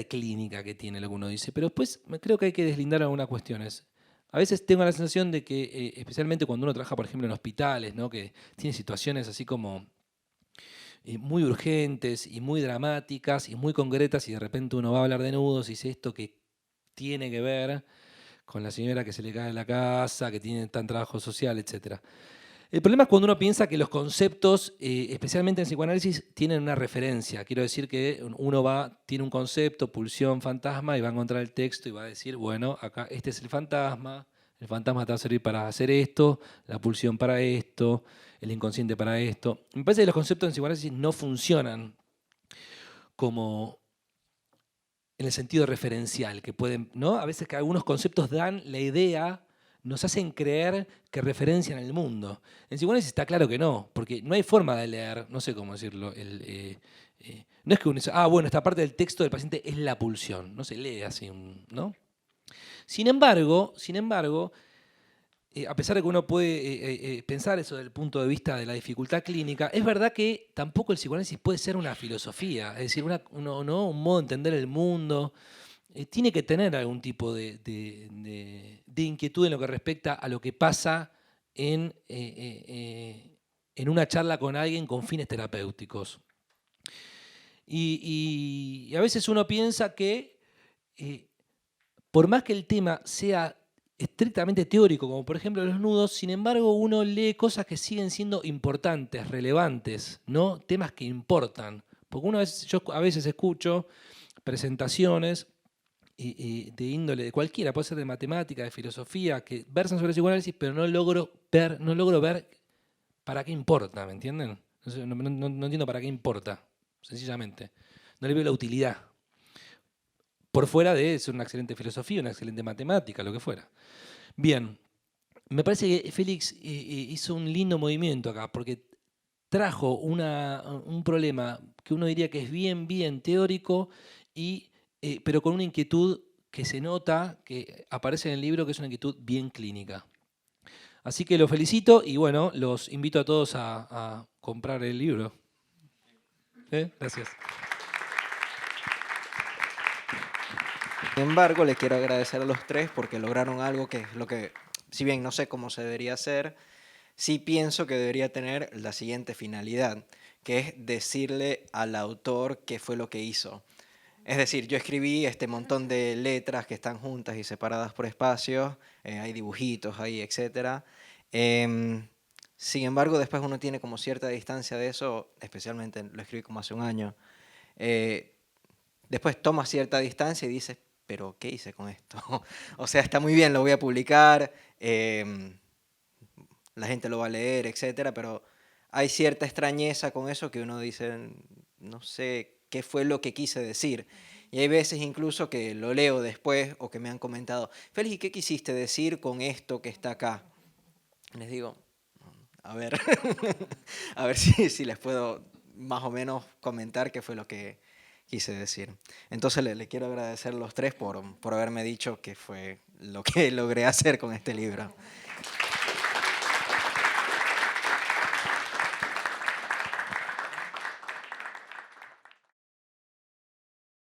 D: clínica que tiene lo que uno dice. Pero después creo que hay que deslindar algunas cuestiones. A veces tengo la sensación de que, especialmente cuando uno trabaja, por ejemplo, en hospitales, ¿no? Que tiene situaciones así como muy urgentes y muy dramáticas y muy concretas, y de repente uno va a hablar de nudos y dice esto que tiene que ver con la señora que se le cae en la casa, que tiene tan trabajo social, etc. El problema es cuando uno piensa que los conceptos, especialmente en psicoanálisis, tienen una referencia. Quiero decir que uno tiene un concepto, pulsión, fantasma, y va a encontrar el texto y va a decir, bueno, acá este es el fantasma te va a servir para hacer esto, la pulsión para esto, el inconsciente para esto. Me parece que los conceptos en psicoanálisis no funcionan como en el sentido referencial, que pueden, ¿no? A veces que algunos conceptos dan la idea, nos hacen creer que referencian el mundo. En psicoanálisis está claro que no, porque no hay forma de leer, no sé cómo decirlo, no es que uno dice, bueno, esta parte del texto del paciente es la pulsión, no se lee así, ¿no? Sin embargo, a pesar de que uno puede pensar eso desde el punto de vista de la dificultad clínica, es verdad que tampoco el psicoanálisis puede ser una filosofía, es decir, un modo de entender el mundo. Tiene que tener algún tipo de inquietud en lo que respecta a lo que pasa en una charla con alguien con fines terapéuticos. Y a veces uno piensa que por más que el tema sea estrictamente teórico, como por ejemplo los nudos, sin embargo uno lee cosas que siguen siendo importantes, relevantes, ¿no? Temas que importan. Porque yo a veces escucho presentaciones de índole de cualquiera, puede ser de matemática, de filosofía, que versan sobre psicoanálisis, pero no logro ver para qué importa, ¿me entienden? No entiendo para qué importa, sencillamente. No le veo la utilidad. Por fuera de ser una excelente filosofía, una excelente matemática, lo que fuera. Bien, me parece que Félix hizo un lindo movimiento acá, porque trajo un problema que uno diría que es bien teórico, pero con una inquietud que se nota, que aparece en el libro, que es una inquietud bien clínica. Así que lo felicito y bueno, los invito a todos a comprar el libro. Gracias.
A: Sin embargo, le quiero agradecer a los tres porque lograron algo que es lo que, si bien no sé cómo se debería hacer, sí pienso que debería tener la siguiente finalidad, que es decirle al autor qué fue lo que hizo. Es decir, yo escribí este montón de letras que están juntas y separadas por espacios, hay dibujitos ahí, etc. Sin embargo, después uno tiene como cierta distancia de eso, especialmente lo escribí como hace un año. Después toma cierta distancia y dices, pero ¿qué hice con esto? O sea, está muy bien, lo voy a publicar, la gente lo va a leer, etc. Pero hay cierta extrañeza con eso que uno dice, no sé qué fue lo que quise decir. Y hay veces incluso que lo leo después o que me han comentado, Félix, ¿y qué quisiste decir con esto que está acá? Les digo, a ver, a ver si les puedo más o menos comentar qué fue lo que quise decir. Entonces le quiero agradecer a los tres por haberme dicho qué fue lo que logré hacer con este libro.